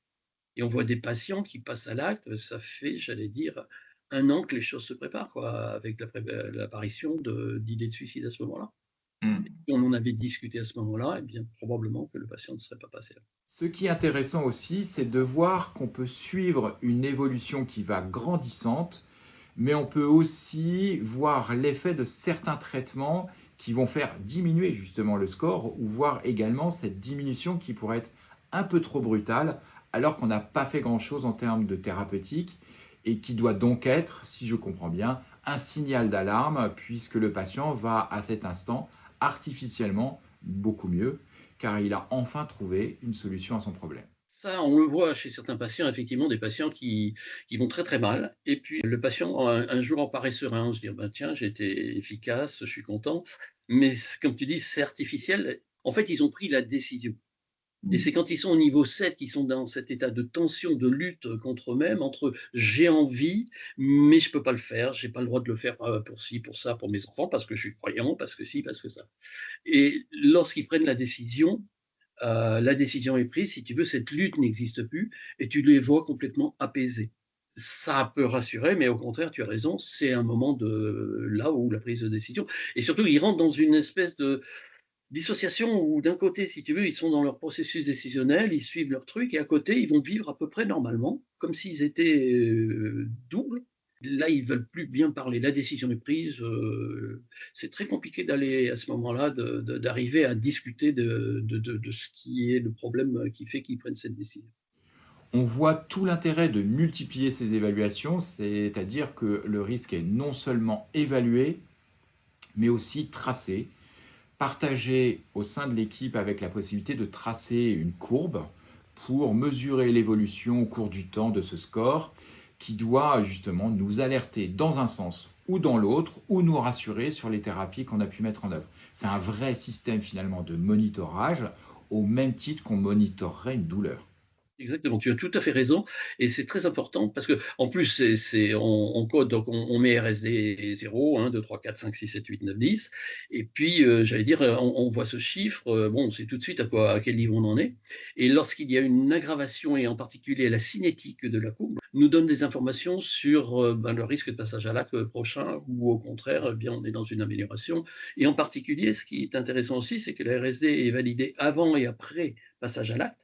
Et on voit des patients qui passent à l'acte, ça fait, j'allais dire, 1 an que les choses se préparent, quoi, avec l'apparition d'idées de suicide à ce moment-là. Hmm. Si on en avait discuté à ce moment-là, eh bien, probablement que le patient ne serait pas passé à l'acte. Ce qui est intéressant aussi, c'est de voir qu'on peut suivre une évolution qui va grandissante, mais on peut aussi voir l'effet de certains traitements qui vont faire diminuer justement le score, ou voir également cette diminution qui pourrait être un peu trop brutale, alors qu'on n'a pas fait grand-chose en termes de thérapeutique, et qui doit donc être, si je comprends bien, un signal d'alarme, puisque le patient va à cet instant artificiellement beaucoup mieux, car il a enfin trouvé une solution à son problème. Ça, on le voit chez certains patients, effectivement, des patients qui vont très très mal. Et puis le patient, un jour, en paraît serein, se dire, ben, tiens, j'ai été efficace, je suis content. Mais comme tu dis, c'est artificiel. En fait, ils ont pris la décision. Et c'est quand ils sont au niveau 7 qu'ils sont dans cet état de tension, de lutte contre eux-mêmes, entre j'ai envie, mais je ne peux pas le faire, je n'ai pas le droit de le faire pour ci, pour ça, pour mes enfants, parce que je suis croyant, parce que ci, parce que ça. Et lorsqu'ils prennent la décision est prise, si tu veux, cette lutte n'existe plus et tu les vois complètement apaisés. Ça peut rassurer, mais au contraire, tu as raison, c'est un moment de là où la prise de décision. Et surtout, ils rentrent dans une espèce de dissociation où d'un côté, si tu veux, ils sont dans leur processus décisionnel, ils suivent leur truc, et à côté, ils vont vivre à peu près normalement, comme s'ils étaient doubles. Là, ils veulent plus bien parler. La décision est prise. C'est très compliqué d'aller à ce moment-là, d'arriver à discuter de ce qui est le problème qui fait qu'ils prennent cette décision. On voit tout l'intérêt de multiplier ces évaluations, c'est-à-dire que le risque est non seulement évalué, mais aussi tracé, partagé au sein de l'équipe avec la possibilité de tracer une courbe pour mesurer l'évolution au cours du temps de ce score qui doit justement nous alerter dans un sens ou dans l'autre, ou nous rassurer sur les thérapies qu'on a pu mettre en œuvre. C'est un vrai système finalement de monitorage, au même titre qu'on monitorerait une douleur. Exactement, tu as tout à fait raison et c'est très important parce que en plus on code donc on met RSD 0, 1, 2, 3, 4, 5, 6, 7, 8, 9, 10 et puis, j'allais dire, on voit ce chiffre, bon, on sait tout de suite à quel niveau on en est et lorsqu'il y a une aggravation et en particulier la cinétique de la courbe, nous donne des informations sur, le risque de passage à l'acte, prochain ou au contraire, eh bien, on est dans une amélioration et en particulier, ce qui est intéressant aussi, c'est que la RSD est validée avant et après passage à l'acte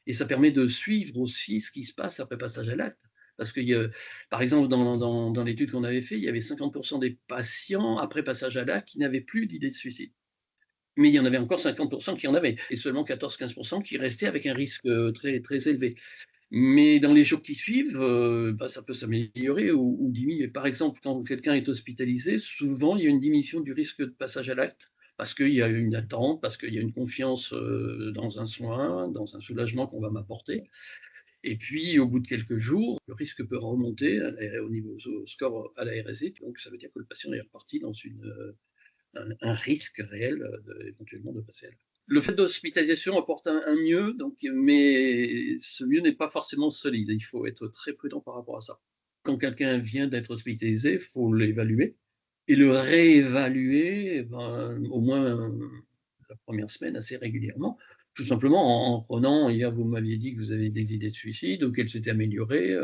et ça permet de suivre aussi ce qui se passe après passage à l'acte. Parce que, par exemple, dans l'étude qu'on avait fait, il y avait 50% des patients après passage à l'acte qui n'avaient plus d'idée de suicide. Mais il y en avait encore 50% qui en avaient, et seulement 14-15% qui restaient avec un risque très, très élevé. Mais dans les jours qui suivent, ça peut s'améliorer ou diminuer. Par exemple, quand quelqu'un est hospitalisé, souvent il y a une diminution du risque de passage à l'acte parce qu'il y a une attente, parce qu'il y a une confiance dans un soin, dans un soulagement qu'on va m'apporter. Et puis, au bout de quelques jours, le risque peut remonter au niveau au score à la RSI. Donc, ça veut dire que le patient est reparti dans un risque réel éventuellement de passer à l'acte. Le fait d'hospitalisation apporte un mieux, donc, mais ce mieux n'est pas forcément solide. Il faut être très prudent par rapport à ça. Quand quelqu'un vient d'être hospitalisé, il faut l'évaluer et le réévaluer au moins la première semaine assez régulièrement, tout simplement en prenant, hier vous m'aviez dit que vous avez des idées de suicide ou qu'elles s'étaient améliorées,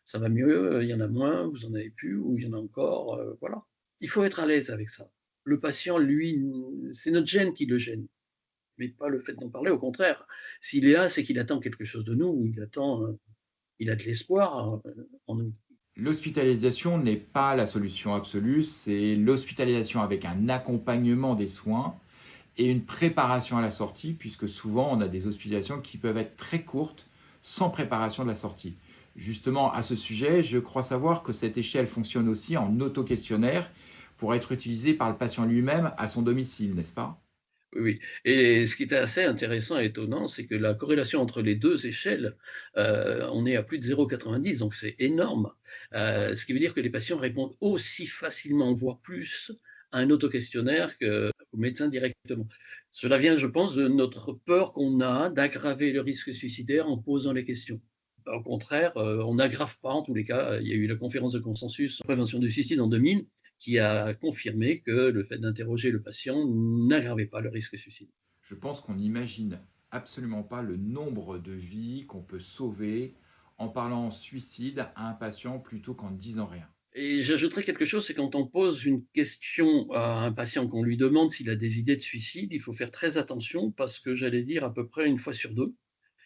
ça va mieux, il y en a moins, vous en avez plus ou il y en a encore, voilà. Il faut être à l'aise avec ça. Le patient, lui, c'est notre gène qui le gêne, mais pas le fait d'en parler, au contraire. S'il est là, c'est qu'il attend quelque chose de nous, il a de l'espoir en nous. L'hospitalisation n'est pas la solution absolue, c'est l'hospitalisation avec un accompagnement des soins et une préparation à la sortie, puisque souvent on a des hospitalisations qui peuvent être très courtes sans préparation de la sortie. Justement, à ce sujet, je crois savoir que cette échelle fonctionne aussi en auto-questionnaire pour être utilisée par le patient lui-même à son domicile, n'est-ce pas? Oui, oui. Et ce qui était assez intéressant et étonnant, c'est que la corrélation entre les 2 échelles, on est à plus de 0,90, donc c'est énorme. Ce qui veut dire que les patients répondent aussi facilement, voire plus, à un autoquestionnaire qu'au médecin directement. Cela vient, je pense, de notre peur qu'on a d'aggraver le risque suicidaire en posant les questions. Au contraire, on n'aggrave pas en tous les cas. Il y a eu la conférence de consensus sur la prévention du suicide en 2000 qui a confirmé que le fait d'interroger le patient n'aggravait pas le risque suicide. Je pense qu'on n'imagine absolument pas le nombre de vies qu'on peut sauver en parlant suicide à un patient plutôt qu'en disant rien. Et j'ajouterais quelque chose, c'est quand on pose une question à un patient, qu'on lui demande s'il a des idées de suicide, il faut faire très attention parce que j'allais dire à peu près une fois sur deux,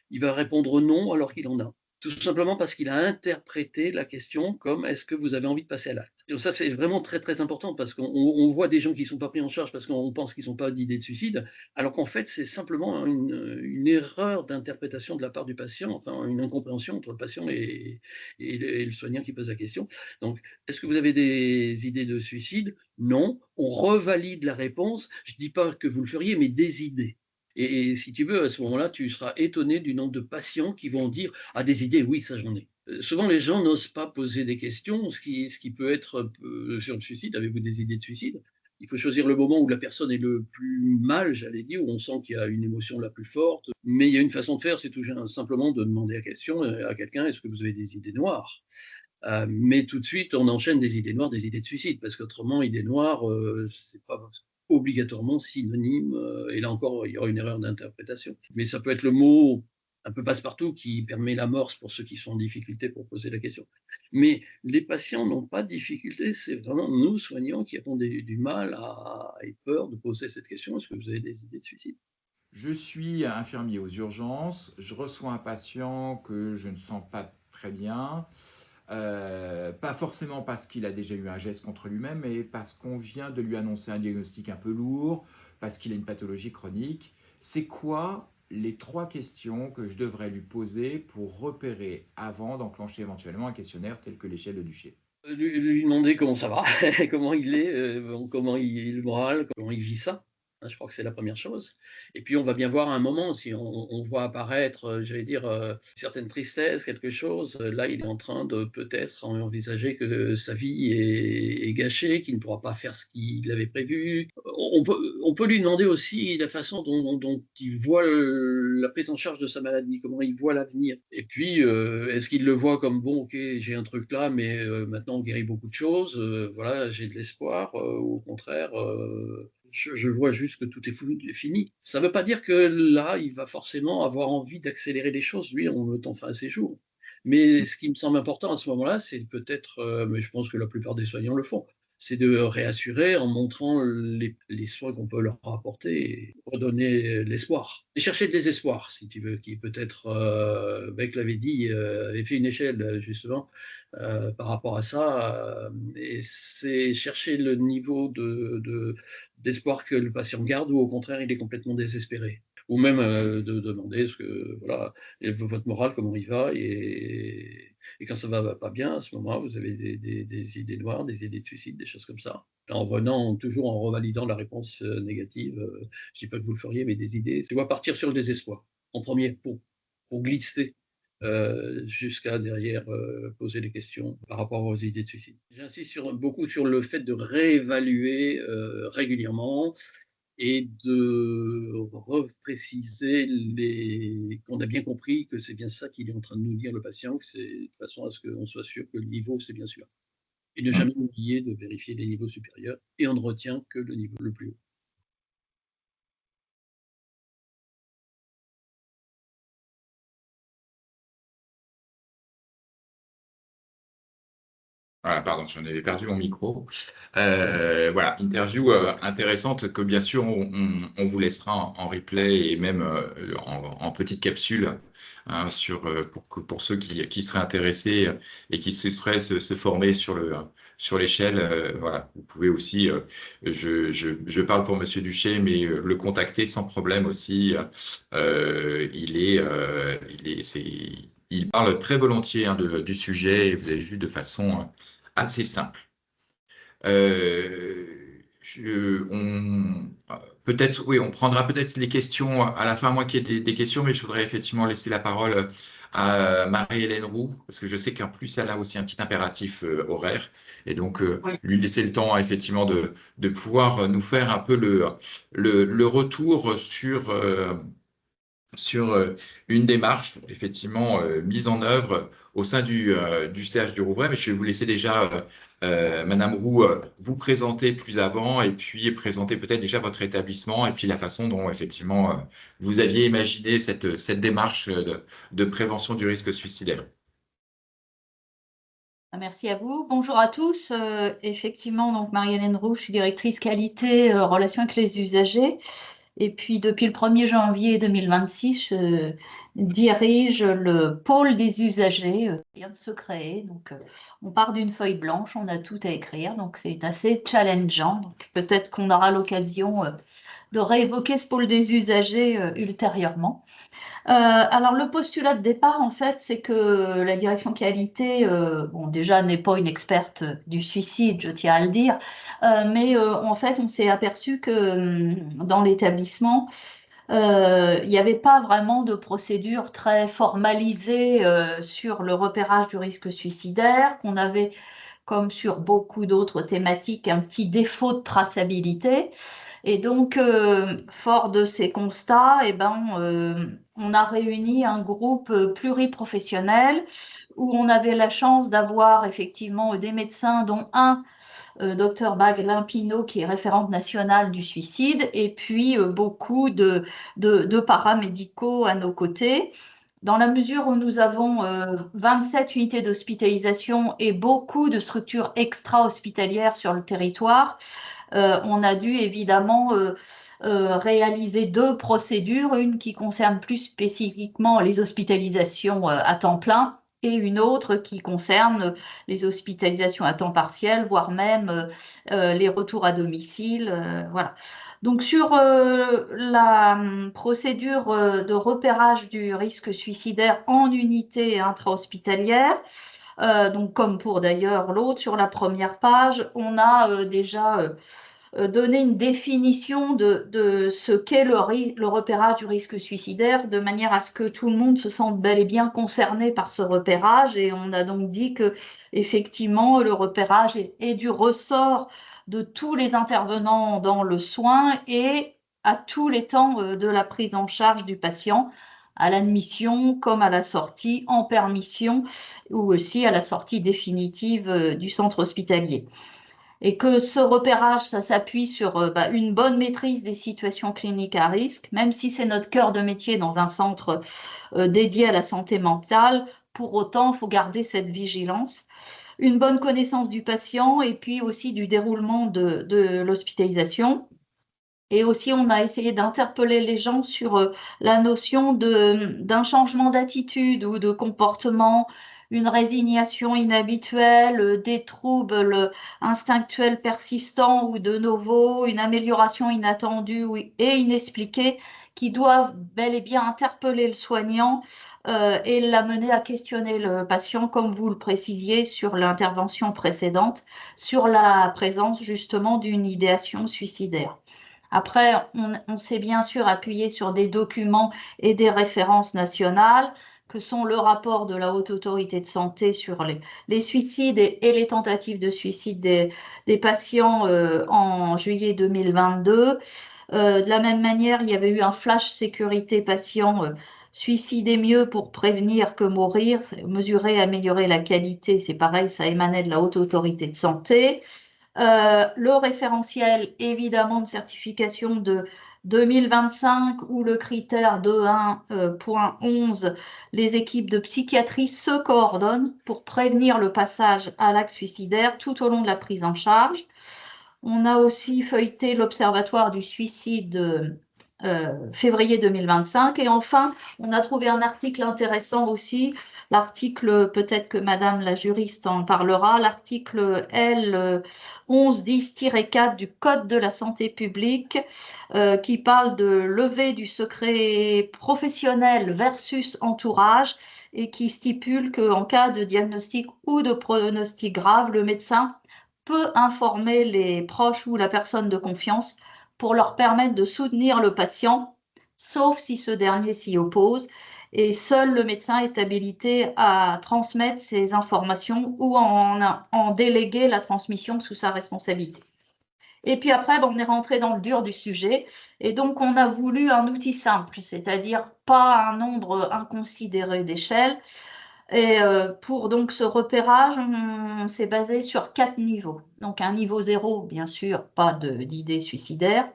il va répondre non alors qu'il en a. Tout simplement parce qu'il a interprété la question comme est-ce que vous avez envie de passer à l'acte. Donc ça, c'est vraiment très très important parce qu'on voit des gens qui ne sont pas pris en charge parce qu'on pense qu'ils n'ont pas d'idée de suicide, alors qu'en fait, c'est simplement une erreur d'interprétation de la part du patient, enfin une incompréhension entre le patient et le soignant qui pose la question. Donc, est-ce que vous avez des idées de suicide? Non. On revalide la réponse. Je ne dis pas que vous le feriez, mais des idées. Et si tu veux, à ce moment-là, tu seras étonné du nombre de patients qui vont dire: «Ah, des idées, oui, ça j'en ai». Souvent les gens n'osent pas poser des questions, ce qui peut être, sur le suicide: «Avez-vous des idées de suicide?» Il faut choisir le moment où la personne est le plus mal, j'allais dire, où on sent qu'il y a une émotion la plus forte. Mais il y a une façon de faire, c'est tout simplement de demander la question, à quelqu'un: «Est-ce que vous avez des idées noires?» Mais tout de suite, on enchaîne des idées noires, des idées de suicide, parce qu'autrement, idées noires, c'est pas obligatoirement synonyme, et là encore, il y aura une erreur d'interprétation. Mais ça peut être le mot un peu passe-partout qui permet l'amorce pour ceux qui sont en difficulté pour poser la question. Mais les patients n'ont pas de difficulté, c'est vraiment nous, soignants, qui avons du mal et peur de poser cette question: «Est-ce que vous avez des idées de suicide?» Je suis infirmier aux urgences, je reçois un patient que je ne sens pas très bien, pas forcément parce qu'il a déjà eu un geste contre lui-même, mais parce qu'on vient de lui annoncer un diagnostic un peu lourd, parce qu'il a une pathologie chronique. C'est quoi les 3 questions que je devrais lui poser pour repérer avant d'enclencher éventuellement un questionnaire tel que l'échelle de Duché? Lui demander comment ça va, comment il est, comment il le moral, comment il vit ça. Je crois que c'est la première chose. Et puis, on va bien voir à un moment, si on voit apparaître, j'allais dire, certaines tristesses, quelque chose, là, il est en train de peut-être envisager que sa vie est gâchée, qu'il ne pourra pas faire ce qu'il avait prévu. On peut lui demander aussi la façon dont il voit la prise en charge de sa maladie, comment il voit l'avenir. Et puis, est-ce qu'il le voit comme, bon, ok, j'ai un truc là, mais maintenant on guérit beaucoup de choses, voilà, j'ai de l'espoir, ou au contraire, je vois juste que tout est fini. Ça ne veut pas dire que là, il va forcément avoir envie d'accélérer les choses. Lui, on le temps fin à ses jours. Mais ce qui me semble important à ce moment-là, c'est peut-être, mais je pense que la plupart des soignants le font, c'est de réassurer en montrant les soins qu'on peut leur apporter et redonner l'espoir. Et chercher le désespoir, si tu veux, qui peut-être, Beck l'avait dit, avait fait une échelle justement par rapport à ça. Et c'est chercher le niveau d'espoir que le patient garde, ou au contraire, il est complètement désespéré. Ou même de demander voilà, votre morale, comment il va, et quand ça va pas bien, à ce moment-là, vous avez des idées noires, des idées de suicide, des choses comme ça. Toujours en revalidant la réponse négative, je dis pas que vous le feriez, mais des idées. Tu vois, partir sur le désespoir, en premier, pour glisser jusqu'à derrière poser des questions par rapport aux idées de suicide. J'insiste beaucoup sur le fait de réévaluer régulièrement et de repréciser qu'on a bien compris que c'est bien ça qu'il est en train de nous dire, le patient, que c'est de façon à ce qu'on soit sûr que le niveau, c'est bien sûr. Et ne jamais oublier de vérifier les niveaux supérieurs, et on ne retient que le niveau le plus haut. Ah, pardon, j'en avais perdu mon micro. Voilà, interview intéressante que bien sûr on vous laissera en replay et même en petite capsule, hein, pour ceux qui seraient intéressés et qui souhaiteraient se former sur l'échelle. Voilà, vous pouvez aussi, je parle pour Monsieur Duché, mais le contacter sans problème aussi. Il parle très volontiers, hein, du sujet, et vous avez vu, de façon assez simple. Euh, peut-être, oui, on prendra peut-être les questions à la fin, moi qui ai des questions, mais je voudrais effectivement laisser la parole à Marie-Hélène Roux, parce que je sais qu'en plus, elle a aussi un petit impératif horaire, et donc Oui. lui laisser le temps effectivement de pouvoir nous faire un peu le retour sur une démarche effectivement mise en œuvre au sein du CH du Rouvray. Mais je vais vous laisser déjà, Madame Roux, vous présenter plus avant, et puis présenter peut-être déjà votre établissement et puis la façon dont effectivement vous aviez imaginé cette démarche de prévention du risque suicidaire. Merci à vous. Bonjour à tous. Effectivement, donc Marie-Hélène Roux, je suis directrice qualité, relations avec les usagers. Et puis, depuis le 1er janvier 2026, je dirige le pôle des usagers qui vient de se créer. Donc, on part d'une feuille blanche, on a tout à écrire. Donc, c'est assez challengeant. Donc, peut-être qu'on aura l'occasion de réévoquer ce pôle des usagers ultérieurement. Alors, le postulat de départ, en fait, c'est que la direction qualité, bon, déjà, n'est pas une experte du suicide, je tiens à le dire, mais en fait, on s'est aperçu que dans l'établissement, il n'y avait pas vraiment de procédure très formalisée sur le repérage du risque suicidaire, qu'on avait, comme sur beaucoup d'autres thématiques, un petit défaut de traçabilité. Et donc, fort de ces constats, eh ben, on a réuni un groupe pluriprofessionnel où on avait la chance d'avoir effectivement des médecins, dont un, Dr Baglin Pinot, qui est référente nationale du suicide, et puis beaucoup de paramédicaux à nos côtés. Dans la mesure où nous avons 27 unités d'hospitalisation et beaucoup de structures extra-hospitalières sur le territoire, on a dû évidemment réaliser 2 procédures, une qui concerne plus spécifiquement les hospitalisations à temps plein et une autre qui concerne les hospitalisations à temps partiel, voire même les retours à domicile. Voilà. Donc sur la procédure de repérage du risque suicidaire en unité intra-hospitalière, donc comme pour d'ailleurs l'autre, sur la première page, on a déjà donner une définition de ce qu'est le repérage du risque suicidaire, de manière à ce que tout le monde se sente bel et bien concerné par ce repérage. Et on a donc dit que, effectivement, le repérage est du ressort de tous les intervenants dans le soin et à tous les temps de la prise en charge du patient, à l'admission comme à la sortie, en permission ou aussi à la sortie définitive du centre hospitalier. Et que ce repérage, ça s'appuie sur une bonne maîtrise des situations cliniques à risque, même si c'est notre cœur de métier dans un centre dédié à la santé mentale. Pour autant, il faut garder cette vigilance, une bonne connaissance du patient et puis aussi du déroulement de l'hospitalisation. Et aussi, on a essayé d'interpeller les gens sur la notion d'un changement d'attitude ou de comportement, une résignation inhabituelle, des troubles instinctuels persistants ou de nouveau, une amélioration inattendue et inexpliquée qui doivent bel et bien interpeller le soignant et l'amener à questionner le patient, comme vous le précisiez sur l'intervention précédente, sur la présence justement d'une idéation suicidaire. Après, on s'est bien sûr appuyé sur des documents et des références nationales, que sont le rapport de la Haute Autorité de Santé sur les suicides et les tentatives de suicide des patients en juillet 2022. De la même manière, il y avait eu un flash sécurité patient suicider mieux pour prévenir que mourir, mesurer et améliorer la qualité, c'est pareil, ça émanait de la Haute Autorité de Santé. Le référentiel, évidemment, de certification de 2025 où le critère 2.1.11, les équipes de psychiatrie se coordonnent pour prévenir le passage à l'acte suicidaire tout au long de la prise en charge. On a aussi feuilleté l'Observatoire du suicide février 2025. Et enfin, on a trouvé un article intéressant aussi, l'article, peut-être que Madame la juriste en parlera, l'article L 1110-4 du Code de la santé publique qui parle de levée du secret professionnel versus entourage et qui stipule qu'en cas de diagnostic ou de pronostic grave, le médecin peut informer les proches ou la personne de confiance pour leur permettre de soutenir le patient, sauf si ce dernier s'y oppose. Et seul le médecin est habilité à transmettre ces informations ou en déléguer la transmission sous sa responsabilité. Et puis après, on est rentré dans le dur du sujet. Et donc, on a voulu un outil simple, c'est-à-dire pas un nombre inconsidéré d'échelles. Et pour donc ce repérage, on s'est basé sur 4 niveaux. Donc un niveau 0, bien sûr, pas d'idées suicidaires.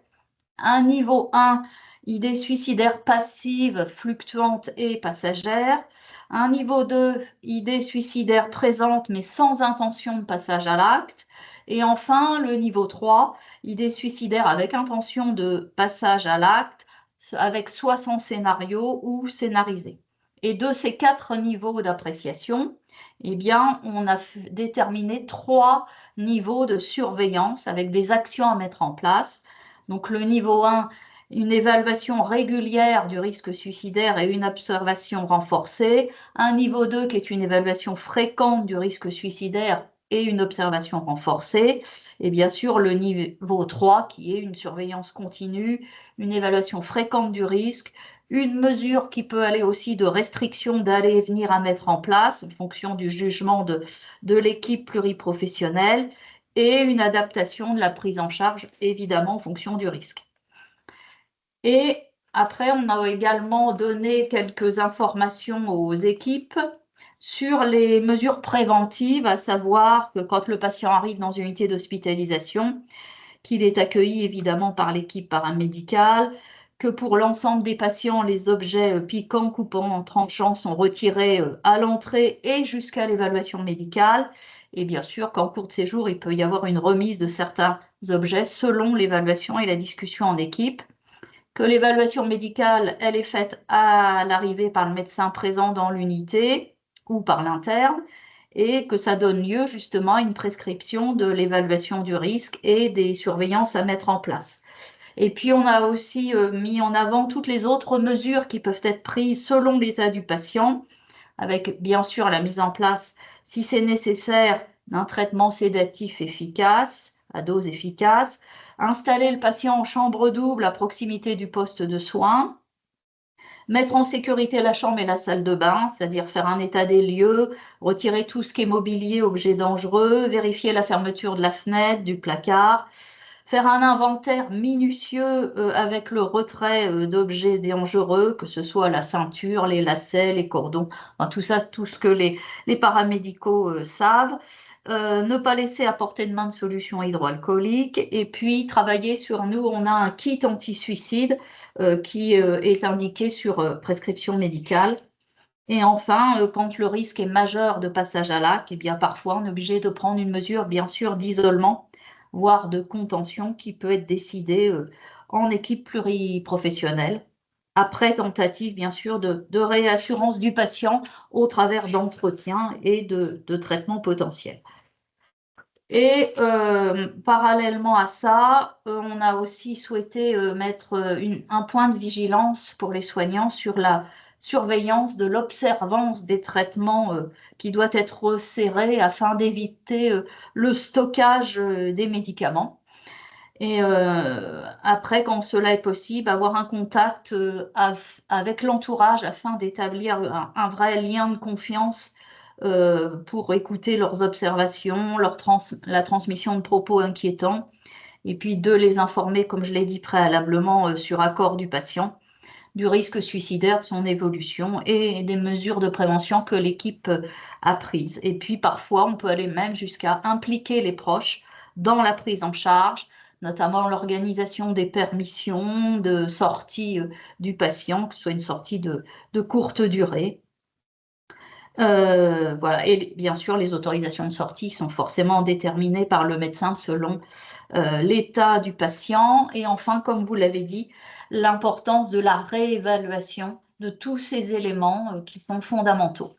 Un niveau 1, idées suicidaires passives, fluctuantes et passagères. Un niveau 2, idées suicidaires présentes mais sans intention de passage à l'acte. Et enfin, le niveau 3, idées suicidaires avec intention de passage à l'acte, avec soit sans scénario ou scénarisé. Et de ces 4 niveaux d'appréciation, eh bien, on a déterminé 3 niveaux de surveillance avec des actions à mettre en place. Donc le niveau 1, une évaluation régulière du risque suicidaire et une observation renforcée. Un niveau 2 qui est une évaluation fréquente du risque suicidaire et une observation renforcée. Et bien sûr le niveau 3 qui est une surveillance continue, une évaluation fréquente du risque, une mesure qui peut aller aussi de restriction d'aller et venir à mettre en place en fonction du jugement de l'équipe pluriprofessionnelle et une adaptation de la prise en charge, évidemment, en fonction du risque. Et après, on a également donné quelques informations aux équipes sur les mesures préventives, à savoir que quand le patient arrive dans une unité d'hospitalisation, qu'il est accueilli évidemment par l'équipe paramédicale, que pour l'ensemble des patients, les objets piquants, coupants, tranchants sont retirés à l'entrée et jusqu'à l'évaluation médicale. Et bien sûr qu'en cours de séjour, il peut y avoir une remise de certains objets selon l'évaluation et la discussion en équipe. Que l'évaluation médicale, elle est faite à l'arrivée par le médecin présent dans l'unité ou par l'interne et que ça donne lieu justement à une prescription de l'évaluation du risque et des surveillances à mettre en place. Et puis, on a aussi mis en avant toutes les autres mesures qui peuvent être prises selon l'état du patient, avec bien sûr la mise en place, si c'est nécessaire, d'un traitement sédatif efficace, à dose efficace, installer le patient en chambre double à proximité du poste de soins, mettre en sécurité la chambre et la salle de bain, c'est-à-dire faire un état des lieux, retirer tout ce qui est mobilier, objets dangereux, vérifier la fermeture de la fenêtre, du placard, faire un inventaire minutieux avec le retrait d'objets dangereux, que ce soit la ceinture, les lacets, les cordons, enfin, tout ça, tout ce que les paramédicaux savent. Ne pas laisser à portée de main de solutions hydroalcooliques et puis travailler sur nous. On a un kit anti-suicide qui est indiqué sur prescription médicale. Et enfin, quand le risque est majeur de passage à l'acte, eh bien parfois on est obligé de prendre une mesure, bien sûr, d'isolement, voire de contention qui peut être décidée en équipe pluriprofessionnelle, après tentative, bien sûr, de réassurance du patient au travers d'entretiens et de traitements potentiels. Et parallèlement à ça, on a aussi souhaité mettre un point de vigilance pour les soignants sur la surveillance de l'observance des traitements qui doit être resserrée afin d'éviter le stockage des médicaments. Et après, quand cela est possible, avoir un contact avec l'entourage afin d'établir un vrai lien de confiance pour écouter leurs observations, la transmission de propos inquiétants, et puis de les informer, comme je l'ai dit préalablement, sur accord du patient, du risque suicidaire, de son évolution et des mesures de prévention que l'équipe a prises. Et puis parfois, on peut aller même jusqu'à impliquer les proches dans la prise en charge, notamment l'organisation des permissions de sortie du patient, que ce soit une sortie de courte durée. Voilà. Et bien sûr, les autorisations de sortie sont forcément déterminées par le médecin selon l'état du patient. Et enfin, comme vous l'avez dit, l'importance de la réévaluation de tous ces éléments qui sont fondamentaux.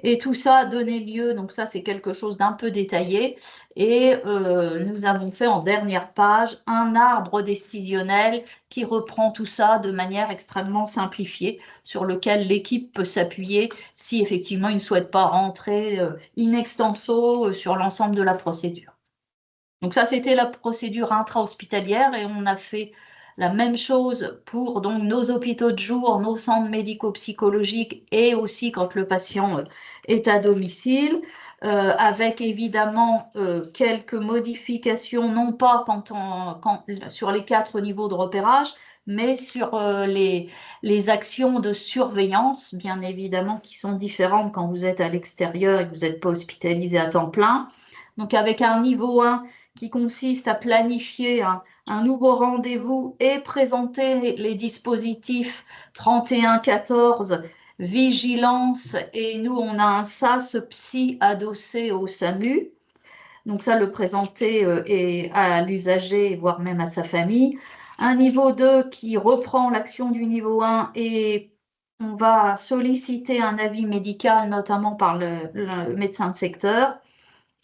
Et tout ça a donné lieu, donc ça c'est quelque chose d'un peu détaillé, et nous avons fait en dernière page un arbre décisionnel qui reprend tout ça de manière extrêmement simplifiée, sur lequel l'équipe peut s'appuyer si effectivement il ne souhaite pas rentrer in extenso sur l'ensemble de la procédure. Donc ça, c'était la procédure intra-hospitalière et on a fait la même chose pour donc, nos hôpitaux de jour, nos centres médico-psychologiques et aussi quand le patient est à domicile, avec évidemment quelques modifications, non pas sur les 4 niveaux de repérage, mais sur les actions de surveillance, bien évidemment, qui sont différentes quand vous êtes à l'extérieur et que vous n'êtes pas hospitalisé à temps plein. Donc avec un niveau 1 qui consiste à planifier un nouveau rendez-vous et présenter les dispositifs 31-14, vigilance, et nous on a un SAS psy adossé au SAMU. Donc ça, le présenter à l'usager, voire même à sa famille. Un niveau 2 qui reprend l'action du niveau 1 et on va solliciter un avis médical, notamment par le médecin de secteur.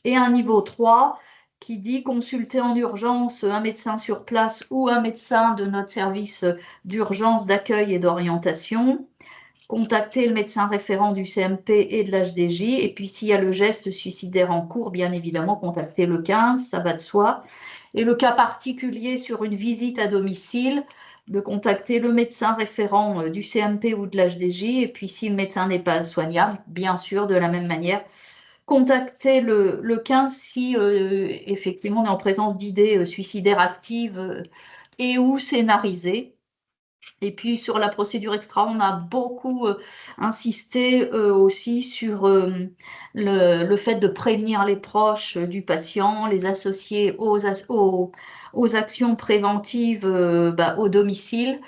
Et un niveau 3 qui dit consulter en urgence un médecin sur place ou un médecin de notre service d'urgence, d'accueil et d'orientation, contacter le médecin référent du CMP et de l'HDJ, et puis s'il y a le geste suicidaire en cours, bien évidemment, contacter le 15, ça va de soi. Et le cas particulier sur une visite à domicile, de contacter le médecin référent du CMP ou de l'HDJ, et puis si le médecin n'est pas soignable, bien sûr, de la même manière, contacter le 15 si effectivement on est en présence d'idées suicidaires actives et ou scénarisées. Et puis sur la procédure extra, on a beaucoup insisté aussi sur le fait de prévenir les proches du patient, les associer aux actions préventives au domicile.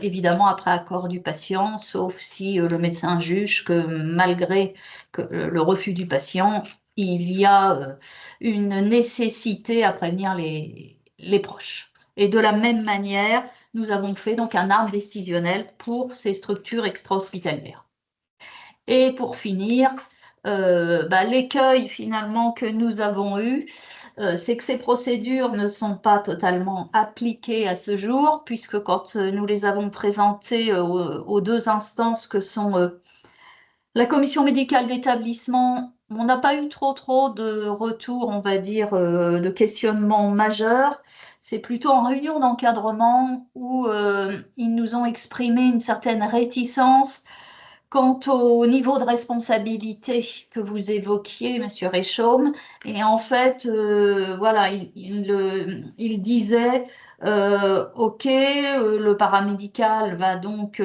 Évidemment après accord du patient, sauf si le médecin juge que malgré le refus du patient, il y a une nécessité à prévenir les proches. Et de la même manière, nous avons fait donc un arbre décisionnel pour ces structures extra-hospitalières. Et pour finir, l'écueil finalement que nous avons eu, c'est que ces procédures ne sont pas totalement appliquées à ce jour, puisque quand nous les avons présentées aux 2 instances que sont La commission médicale d'établissement, on n'a pas eu trop de retours, on va dire, de questionnements majeurs. C'est plutôt en réunion d'encadrement où ils nous ont exprimé une certaine réticence quant au niveau de responsabilité que vous évoquiez, Monsieur Réchaume. Et en fait, voilà, il disait, OK, le paramédical va donc,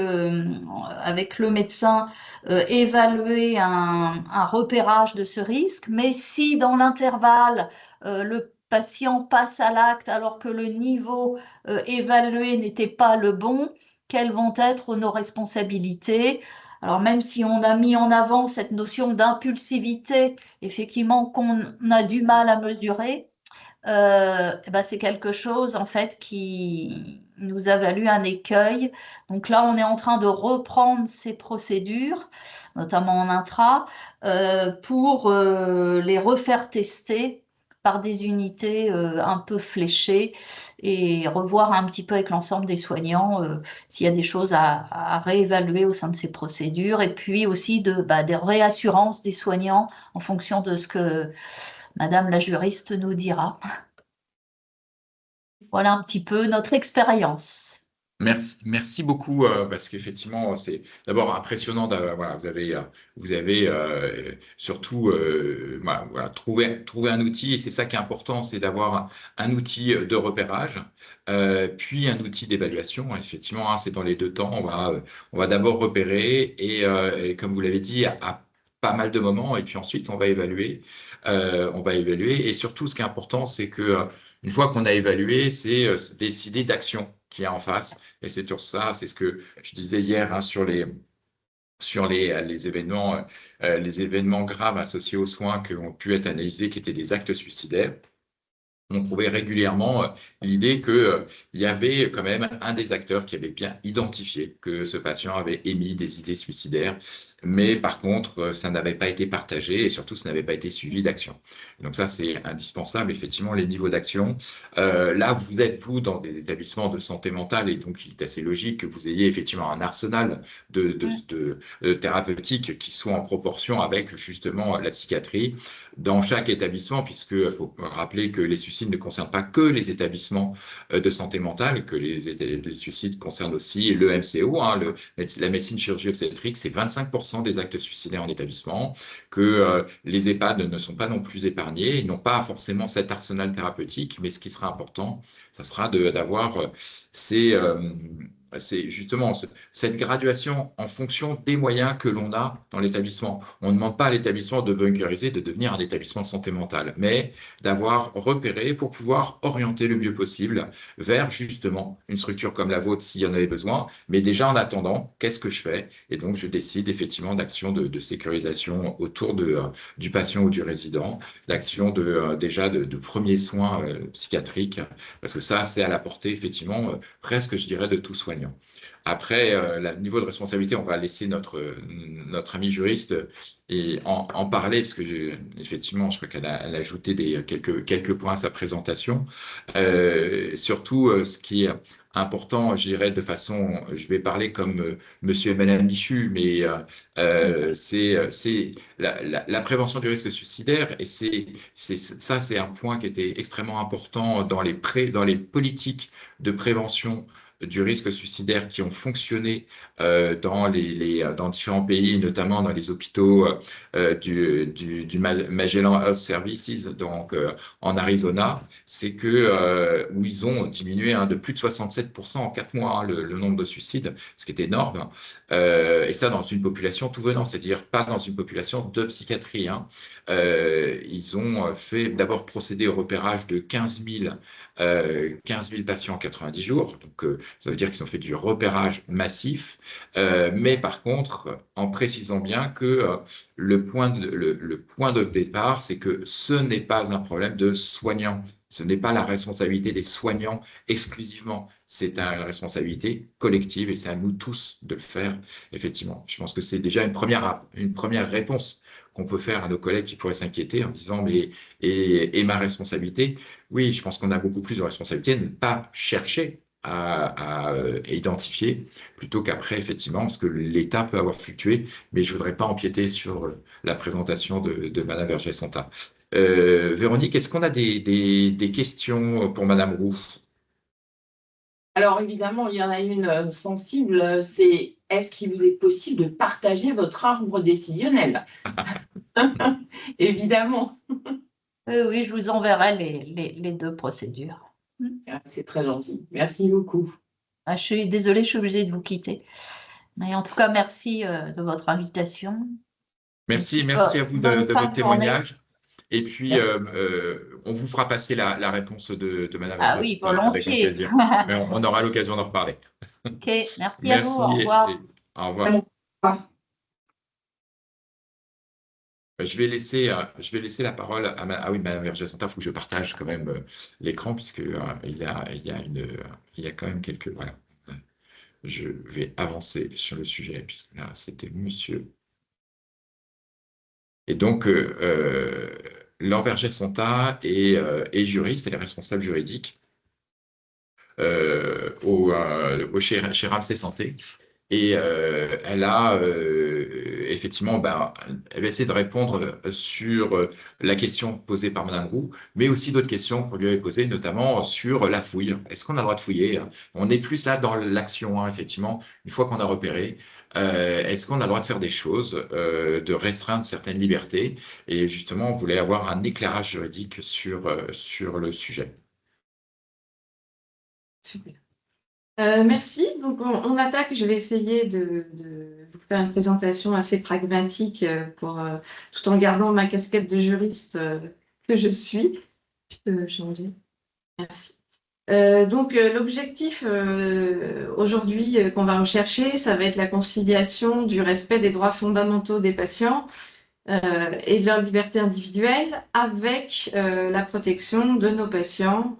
avec le médecin, évaluer un repérage de ce risque, mais si dans l'intervalle, le patient passe à l'acte alors que le niveau évalué n'était pas le bon, quelles vont être nos responsabilités? Alors même si on a mis en avant cette notion d'impulsivité, effectivement, qu'on a du mal à mesurer, eh ben, c'est quelque chose en fait qui nous a valu un écueil. Donc là, on est en train de reprendre ces procédures, notamment en intra, pour les refaire tester par des unités un peu fléchées et revoir un petit peu avec l'ensemble des soignants s'il y a des choses à réévaluer au sein de ces procédures, et puis aussi des réassurances des soignants en fonction de ce que Madame la juriste nous dira. Voilà un petit peu notre expérience. Merci beaucoup parce qu'effectivement c'est d'abord impressionnant voilà, vous avez surtout voilà, trouvé un outil, et c'est ça qui est important, c'est d'avoir un outil de repérage puis un outil d'évaluation. Effectivement, hein, c'est dans les deux temps. On va d'abord repérer et comme vous l'avez dit, à pas mal de moments, et puis ensuite on va évaluer. Et surtout ce qui est important, c'est que une fois qu'on a évalué, c'est décider d'action qui est en face. Et c'est sur ça, c'est ce que je disais hier hein, sur les événements graves associés aux soins qui ont pu être analysés, qui étaient des actes suicidaires. On trouvait régulièrement l'idée qu'il y avait quand même un des acteurs qui avait bien identifié que ce patient avait émis des idées suicidaires, mais par contre, ça n'avait pas été partagé et surtout, ça n'avait pas été suivi d'action. Donc ça, c'est indispensable, effectivement, les niveaux d'action. Là, vous êtes, vous, dans des établissements de santé mentale, et donc il est assez logique que vous ayez effectivement un arsenal de thérapeutiques qui soit en proportion avec justement la psychiatrie dans chaque établissement, puisque faut rappeler que les suicides ne concernent pas que les établissements de santé mentale, que les suicides concernent aussi le MCO, hein, la médecine chirurgie obstétrique, c'est 25% des actes suicidaires en établissement, que les EHPAD ne sont pas non plus épargnés, ils n'ont pas forcément cet arsenal thérapeutique, mais ce qui sera important, ça sera d'avoir c'est justement cette graduation en fonction des moyens que l'on a dans l'établissement. On ne demande pas à l'établissement de bunkeriser, de devenir un établissement de santé mentale, mais d'avoir repéré pour pouvoir orienter le mieux possible vers justement une structure comme la vôtre s'il y en avait besoin. Mais déjà en attendant, qu'est-ce que je fais? Et donc je décide effectivement d'actions de sécurisation autour du patient ou du résident, d'action déjà de premiers soins psychiatriques, parce que ça c'est à la portée effectivement presque je dirais de tout soignant. Après, le niveau de responsabilité, on va laisser notre ami juriste en parler, parce que effectivement, je crois qu'elle a ajouté quelques points à sa présentation. Surtout, ce qui est important, je dirais de façon, je vais parler comme monsieur et madame Michu, mais c'est la prévention du risque suicidaire, et ça, c'est un point qui était extrêmement important dans les politiques de prévention du risque suicidaire qui ont fonctionné dans différents pays, notamment dans les hôpitaux du Magellan Health Services, donc en Arizona, c'est que où ils ont diminué de plus de 67% en 4 mois le nombre de suicides, ce qui est énorme. Et ça dans une population tout venant, c'est-à-dire pas dans une population de psychiatrie. Ils ont fait d'abord procéder au repérage de 15 000 patients en 90 jours. Donc, ça veut dire qu'ils ont fait du repérage massif. Mais par contre, en précisant bien que le point de départ, c'est que ce n'est pas un problème de soignants. Ce n'est pas la responsabilité des soignants exclusivement. C'est une responsabilité collective et c'est à nous tous de le faire, effectivement. Je pense que c'est déjà une première réponse qu'on peut faire à nos collègues qui pourraient s'inquiéter en disant mais et ma responsabilité? Oui, je pense qu'on a beaucoup plus de responsabilité de ne pas chercher à identifier, plutôt qu'après, effectivement, parce que l'État peut avoir fluctué, mais je ne voudrais pas empiéter sur la présentation de Madame Vergès-Santa. Véronique, est-ce qu'on a des questions pour Madame Roux? Alors évidemment, il y en a une sensible, c'est est-ce qu'il vous est possible de partager votre arbre décisionnel? Évidemment, Oui, je vous enverrai les deux procédures. c'est très gentil. Merci beaucoup. Ah, je suis désolée, je suis obligée de vous quitter. Mais en tout cas, merci de votre invitation. Merci à vous Bonne de fin votre de journée. témoignage. Et puis, Merci. on vous fera passer la réponse de Madame Ah oui, Vergès-Santa avec un volontiers. plaisir. Mais on aura l'occasion d'en reparler. Ok, merci à vous, Merci au revoir. et au revoir. Je vais laisser la parole à ah oui, Madame Vergès-Santa, il faut que je partage quand même l'écran, puisque il y a quand même quelques. Voilà. Je vais avancer sur le sujet, puisque là, c'était monsieur. Et donc, Laure Vergès-Santa est juriste, elle est responsable juridique chez Ramsay Santé. Et elle a effectivement, elle va essayer de répondre sur la question posée par Madame Roux, mais aussi d'autres questions qu'on lui avait posées, notamment sur la fouille. Est-ce qu'on a le droit de fouiller? On est plus là dans l'action, hein, effectivement, une fois qu'on a repéré. Est-ce qu'on a le droit de faire des choses, de restreindre certaines libertés? Et justement, on voulait avoir un éclairage juridique sur le sujet. Super. Merci. Donc, on attaque. Je vais essayer de vous faire une présentation assez pragmatique tout en gardant ma casquette de juriste que je suis. Je peux changer. Merci. Donc, l'objectif aujourd'hui qu'on va rechercher, ça va être la conciliation du respect des droits fondamentaux des patients et de leur liberté individuelle avec la protection de nos patients,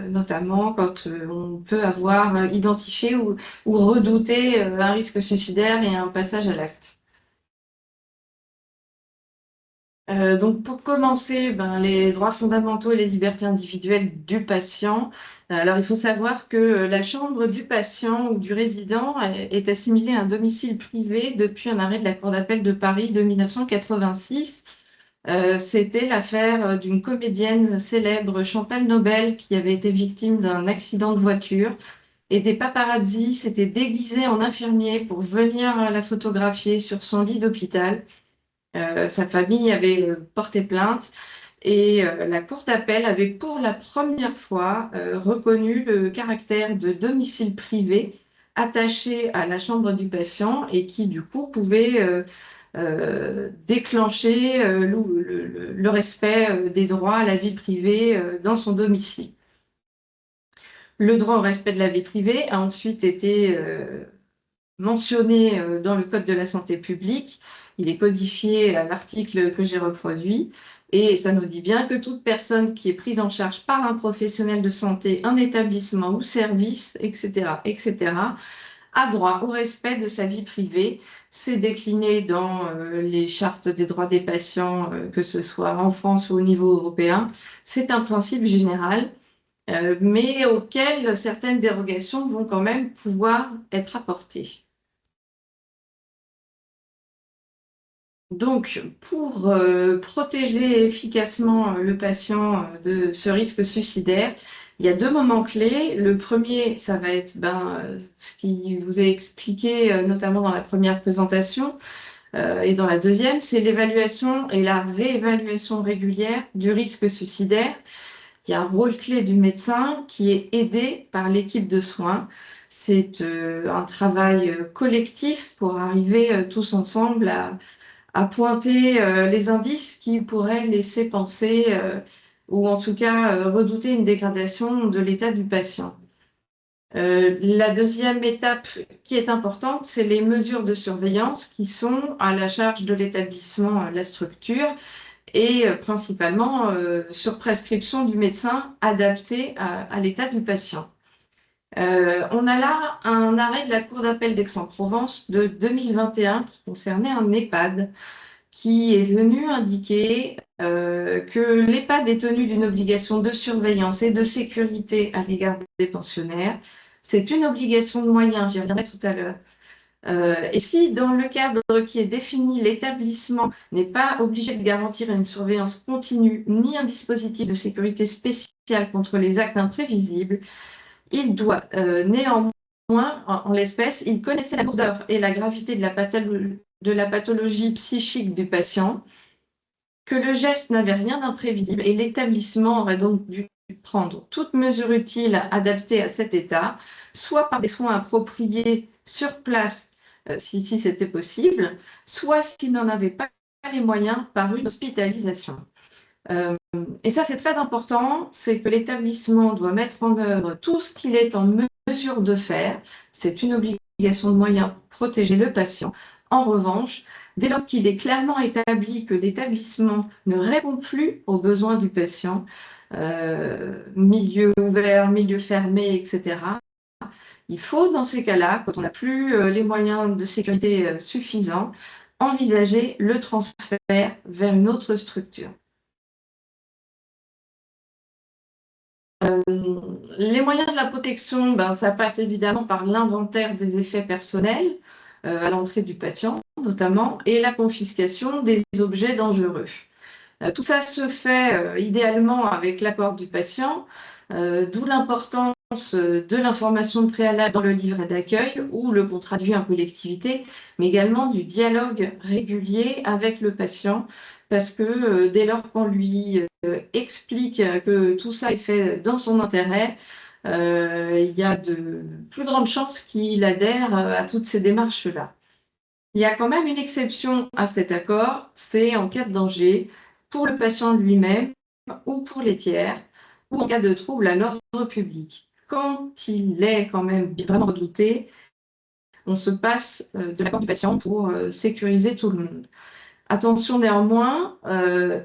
notamment quand on peut avoir identifié ou redouté un risque suicidaire et un passage à l'acte. Donc pour commencer, les droits fondamentaux et les libertés individuelles du patient. Alors il faut savoir que la chambre du patient ou du résident est assimilée à un domicile privé depuis un arrêt de la Cour d'appel de Paris de 1986. C'était l'affaire d'une comédienne célèbre, Chantal Nobel, qui avait été victime d'un accident de voiture. Et des paparazzis s'étaient déguisés en infirmiers pour venir la photographier sur son lit d'hôpital. Sa famille avait porté plainte et la Cour d'appel avait pour la première fois reconnu le caractère de domicile privé attaché à la chambre du patient et qui du coup pouvait déclencher le respect des droits à la vie privée dans son domicile. Le droit au respect de la vie privée a ensuite été mentionné dans le Code de la santé publique. Il est codifié à l'article que j'ai reproduit et ça nous dit bien que toute personne qui est prise en charge par un professionnel de santé, un établissement ou service, etc., a droit au respect de sa vie privée. C'est décliné dans les chartes des droits des patients, que ce soit en France ou au niveau européen. C'est un principe général, mais auquel certaines dérogations vont quand même pouvoir être apportées. Donc, pour protéger efficacement le patient de ce risque suicidaire, il y a deux moments clés. Le premier, ça va être ce qui vous est expliqué notamment dans la première présentation. Et dans la deuxième, c'est l'évaluation et la réévaluation régulière du risque suicidaire. Il y a un rôle clé du médecin qui est aidé par l'équipe de soins. C'est un travail collectif pour arriver tous ensemble à pointer les indices qui pourraient laisser penser ou en tout cas redouter une dégradation de l'état du patient. La deuxième étape qui est importante, c'est les mesures de surveillance qui sont à la charge de l'établissement, la structure, et principalement sur prescription du médecin adapté à l'état du patient. On a là un arrêt de la Cour d'appel d'Aix-en-Provence de 2021 qui concernait un EHPAD qui est venu indiquer que l'EHPAD est tenu d'une obligation de surveillance et de sécurité à l'égard des pensionnaires. C'est une obligation de moyens, j'y reviendrai tout à l'heure. Et si, dans le cadre qui est défini, l'établissement n'est pas obligé de garantir une surveillance continue ni un dispositif de sécurité spécial contre les actes imprévisibles, il doit néanmoins, en l'espèce, il connaissait la lourdeur et la gravité de la pathologie psychique du patient, que le geste n'avait rien d'imprévisible et l'établissement aurait donc dû prendre toute mesure utile adaptée à cet état, soit par des soins appropriés sur place, si c'était possible, soit s'il n'en avait pas les moyens, par une hospitalisation. Et ça, c'est très important, c'est que l'établissement doit mettre en œuvre tout ce qu'il est en mesure de faire. C'est une obligation de moyens pour protéger le patient. En revanche, dès lors qu'il est clairement établi que l'établissement ne répond plus aux besoins du patient, milieu ouvert, milieu fermé, etc., il faut, dans ces cas-là, quand on n'a plus les moyens de sécurité suffisants, envisager le transfert vers une autre structure. Les moyens de la protection, ça passe évidemment par l'inventaire des effets personnels à l'entrée du patient, notamment, et la confiscation des objets dangereux. Tout ça se fait idéalement avec l'accord du patient, d'où l'importance de l'information préalable dans le livret d'accueil ou le contrat de vie en collectivité, mais également du dialogue régulier avec le patient, parce que dès lors qu'on lui explique que tout ça est fait dans son intérêt, il y a de plus grandes chances qu'il adhère à toutes ces démarches-là. Il y a quand même une exception à cet accord, c'est en cas de danger pour le patient lui-même ou pour les tiers, ou en cas de trouble à l'ordre public. Quand il est quand même vraiment redouté, on se passe de l'accord du patient pour sécuriser tout le monde. Attention néanmoins,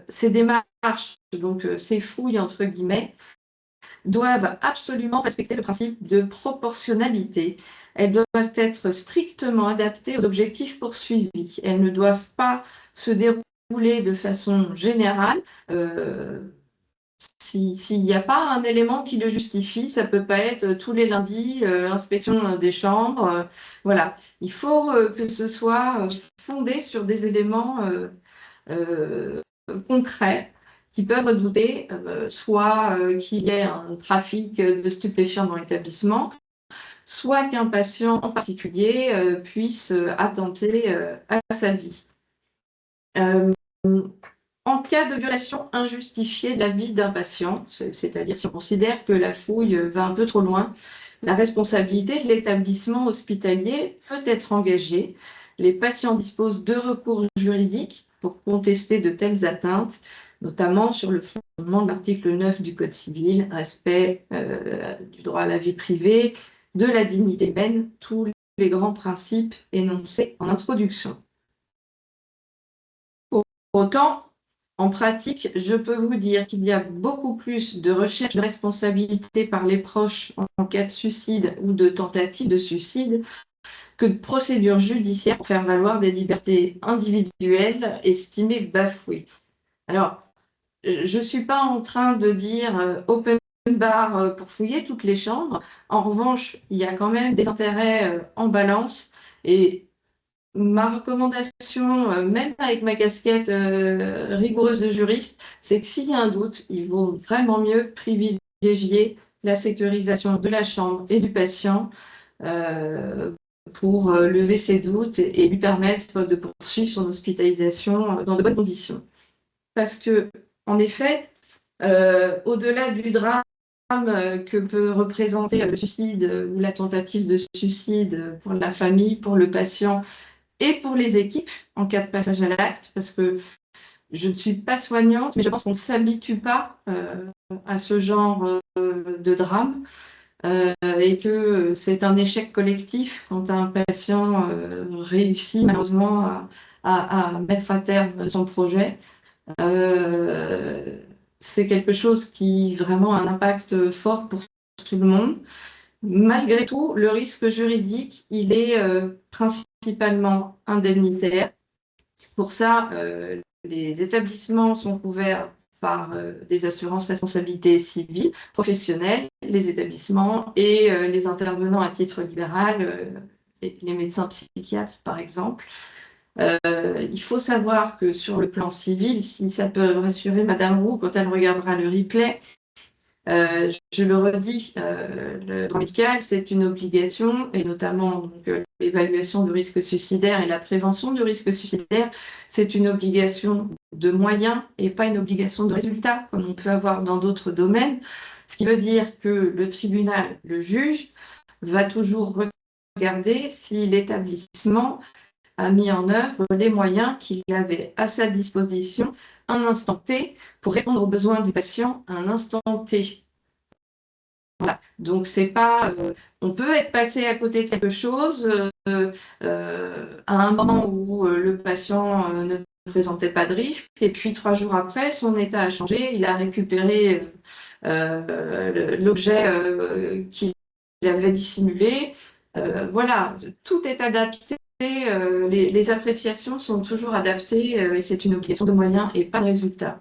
ces démarches, donc ces fouilles entre guillemets, doivent absolument respecter le principe de proportionnalité. Elles doivent être strictement adaptées aux objectifs poursuivis. Elles ne doivent pas se dérouler de façon générale. S'il n'y a pas un élément qui le justifie, ça ne peut pas être tous les lundis, inspection des chambres. Voilà. Il faut que ce soit fondé sur des éléments concrets qui peuvent redouter, soit qu'il y ait un trafic de stupéfiants dans l'établissement, soit qu'un patient en particulier puisse attenter à sa vie. En cas de violation injustifiée de la vie d'un patient, c'est-à-dire si on considère que la fouille va un peu trop loin, la responsabilité de l'établissement hospitalier peut être engagée. Les patients disposent de recours juridiques pour contester de telles atteintes, notamment sur le fondement de l'article 9 du Code civil, respect du droit à la vie privée, de la dignité humaine, tous les grands principes énoncés en introduction. Pour autant, en pratique, je peux vous dire qu'il y a beaucoup plus de recherche de responsabilité par les proches en cas de suicide ou de tentative de suicide que de procédures judiciaires pour faire valoir des libertés individuelles estimées bafouées. Alors, je ne suis pas en train de dire open bar pour fouiller toutes les chambres. En revanche, il y a quand même des intérêts en balance et ma recommandation, même avec ma casquette rigoureuse de juriste, c'est que s'il y a un doute, il vaut vraiment mieux privilégier la sécurisation de la chambre et du patient pour lever ses doutes et lui permettre de poursuivre son hospitalisation dans de bonnes conditions. Parce que, en effet, au-delà du drame que peut représenter le suicide ou la tentative de suicide pour la famille, pour le patient, et pour les équipes en cas de passage à l'acte, parce que je ne suis pas soignante, mais je pense qu'on ne s'habitue pas à ce genre de drame et que c'est un échec collectif quand un patient réussit malheureusement à mettre à terme son projet. C'est quelque chose qui vraiment a un impact fort pour tout le monde. Malgré tout, le risque juridique, il est principalement indemnitaire. Pour ça, les établissements sont couverts par des assurances responsabilité civile, professionnelles, les établissements et les intervenants à titre libéral, les médecins psychiatres par exemple. Il faut savoir que sur le plan civil, si ça peut rassurer Madame Roux quand elle regardera le replay, je le redis, le droit médical, c'est une obligation, et notamment l'évaluation du risque suicidaire et la prévention du risque suicidaire, c'est une obligation de moyens et pas une obligation de résultat, comme on peut avoir dans d'autres domaines. Ce qui veut dire que le tribunal, le juge, va toujours regarder si l'établissement a mis en œuvre les moyens qu'il avait à sa disposition à un instant T pour répondre aux besoins du patient à un instant T. Voilà. Donc, c'est pas. On peut être passé à côté de quelque chose à un moment où le patient ne présentait pas de risque, et puis 3 jours après, son état a changé, il a récupéré l'objet qu'il avait dissimulé. Voilà, tout est adapté. Les appréciations sont toujours adaptées et c'est une obligation de moyens et pas de résultat.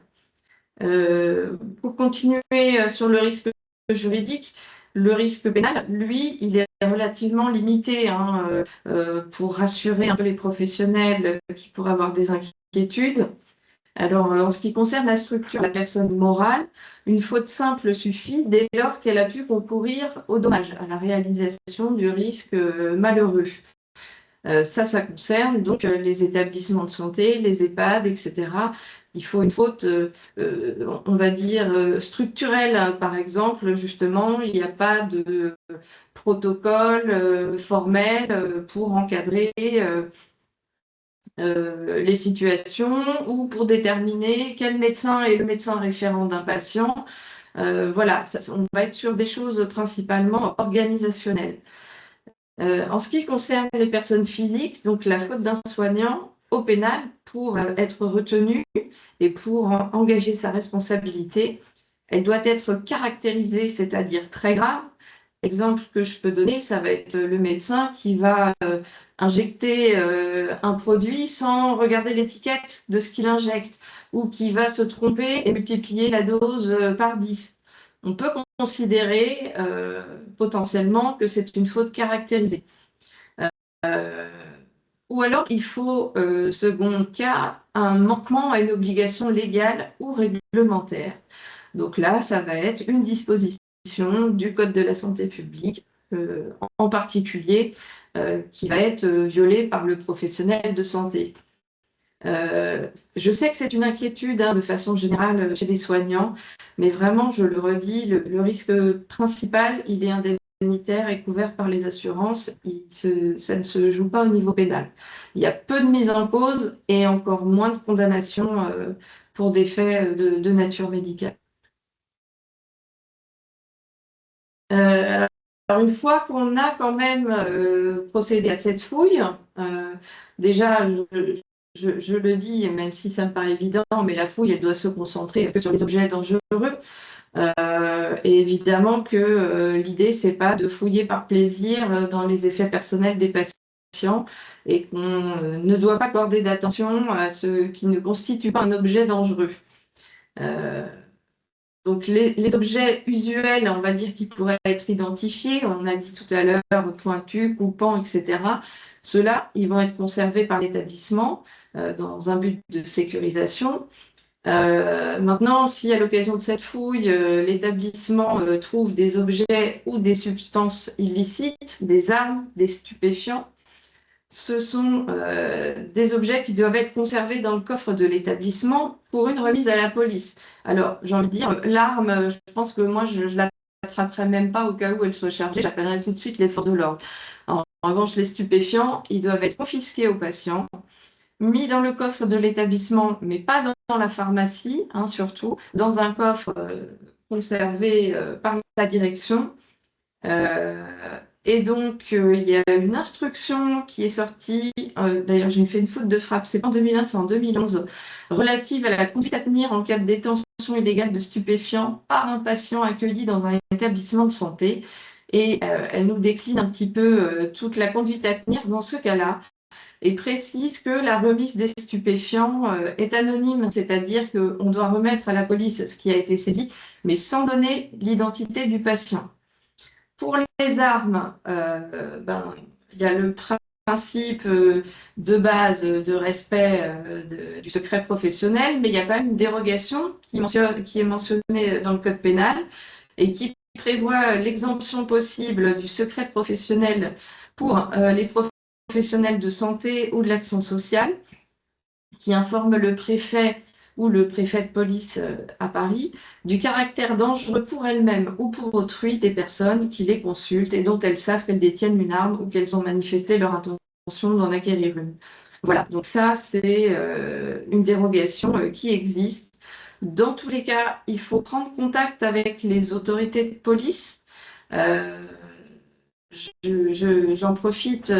Pour continuer sur le risque juridique, le risque pénal, lui, il est relativement limité pour rassurer un peu les professionnels qui pourraient avoir des inquiétudes. Alors, en ce qui concerne la structure de la personne morale, une faute simple suffit dès lors qu'elle a pu concourir au dommage, à la réalisation du risque malheureux. Ça concerne donc les établissements de santé, les EHPAD, etc. Il faut une faute, on va dire, structurelle. Par exemple, justement, il n'y a pas de protocole formel pour encadrer les situations ou pour déterminer quel médecin est le médecin référent d'un patient. Voilà, on va être sur des choses principalement organisationnelles. En ce qui concerne les personnes physiques, donc la faute d'un soignant au pénal, pour être retenue et pour engager sa responsabilité, elle doit être caractérisée, c'est-à-dire très grave. Exemple que je peux donner, ça va être le médecin qui va injecter un produit sans regarder l'étiquette de ce qu'il injecte, ou qui va se tromper et multiplier la dose par 10. On peut considérer potentiellement que c'est une faute caractérisée. Ou alors, il faut, second cas, un manquement à une obligation légale ou réglementaire. Donc là, ça va être une disposition du Code de la santé publique, en particulier, qui va être violée par le professionnel de santé. Je sais que c'est une inquiétude de façon générale chez les soignants, mais vraiment, je le redis, le risque principal, il est indemnitaire et couvert par les assurances. Ça ne se joue pas au niveau pénal. Il y a peu de mise en cause et encore moins de condamnation pour des faits de nature médicale. Alors, une fois qu'on a quand même procédé à cette fouille, déjà, je le dis, même si ça me paraît évident, mais la fouille, elle doit se concentrer que sur les objets dangereux. Et évidemment que l'idée, c'est pas de fouiller par plaisir dans les effets personnels des patients et qu'on ne doit pas accorder d'attention à ce qui ne constitue pas un objet dangereux. Donc, les objets usuels, on va dire, qui pourraient être identifiés, on a dit tout à l'heure, pointus, coupants, etc., ceux-là, ils vont être conservés par l'établissement dans un but de sécurisation. Maintenant, si à l'occasion de cette fouille, l'établissement trouve des objets ou des substances illicites, des armes, des stupéfiants, ce sont des objets qui doivent être conservés dans le coffre de l'établissement pour une remise à la police. Alors, j'ai envie de dire, l'arme, je pense que moi, je ne l'attraperai même pas au cas où elle soit chargée, j'appellerai tout de suite les forces de l'ordre. En revanche, les stupéfiants, ils doivent être confisqués aux patients, mis dans le coffre de l'établissement, mais pas dans la pharmacie, surtout, dans un coffre conservé par la direction. Et donc, il y a une instruction qui est sortie, d'ailleurs j'ai fait une faute de frappe, c'est pas en 2001, c'est en 2011, relative à la conduite à tenir en cas de détention illégale de stupéfiants par un patient accueilli dans un établissement de santé. Et elle nous décline un petit peu toute la conduite à tenir dans ce cas-là. et précise que la remise des stupéfiants est anonyme, c'est-à-dire qu'on doit remettre à la police ce qui a été saisi, mais sans donner l'identité du patient. Pour les armes, il y a le principe de base de respect du secret professionnel, mais il y a quand même une dérogation qui est mentionnée dans le code pénal et qui prévoit l'exemption possible du secret professionnel pour les professionnels de santé ou de l'action sociale, qui informent le préfet ou le préfet de police à Paris du caractère dangereux pour elles-mêmes ou pour autrui des personnes qui les consultent et dont elles savent qu'elles détiennent une arme ou qu'elles ont manifesté leur intention d'en acquérir une. Voilà, donc ça c'est une dérogation qui existe. Dans tous les cas, il faut prendre contact avec les autorités de police. J'en profite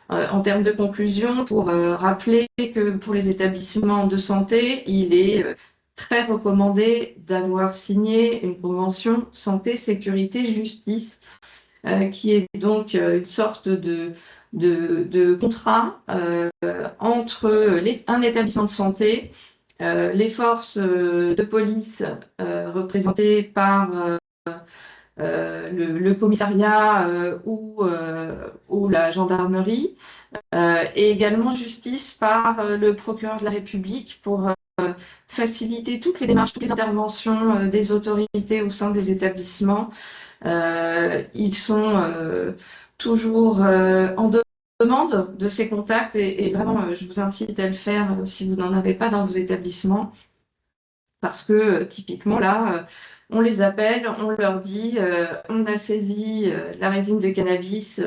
en termes de conclusion pour rappeler que pour les établissements de santé, il est très recommandé d'avoir signé une convention santé, sécurité, justice, qui est donc une sorte de contrat entre un établissement de santé, les forces de police représentées par le commissariat ou la gendarmerie, et également justice par le procureur de la République pour faciliter toutes les démarches, toutes les interventions des autorités au sein des établissements. Ils sont toujours en demande de ces contacts et vraiment, je vous incite à le faire si vous n'en avez pas dans vos établissements, parce que typiquement là, on les appelle, on leur dit on a saisi la résine de cannabis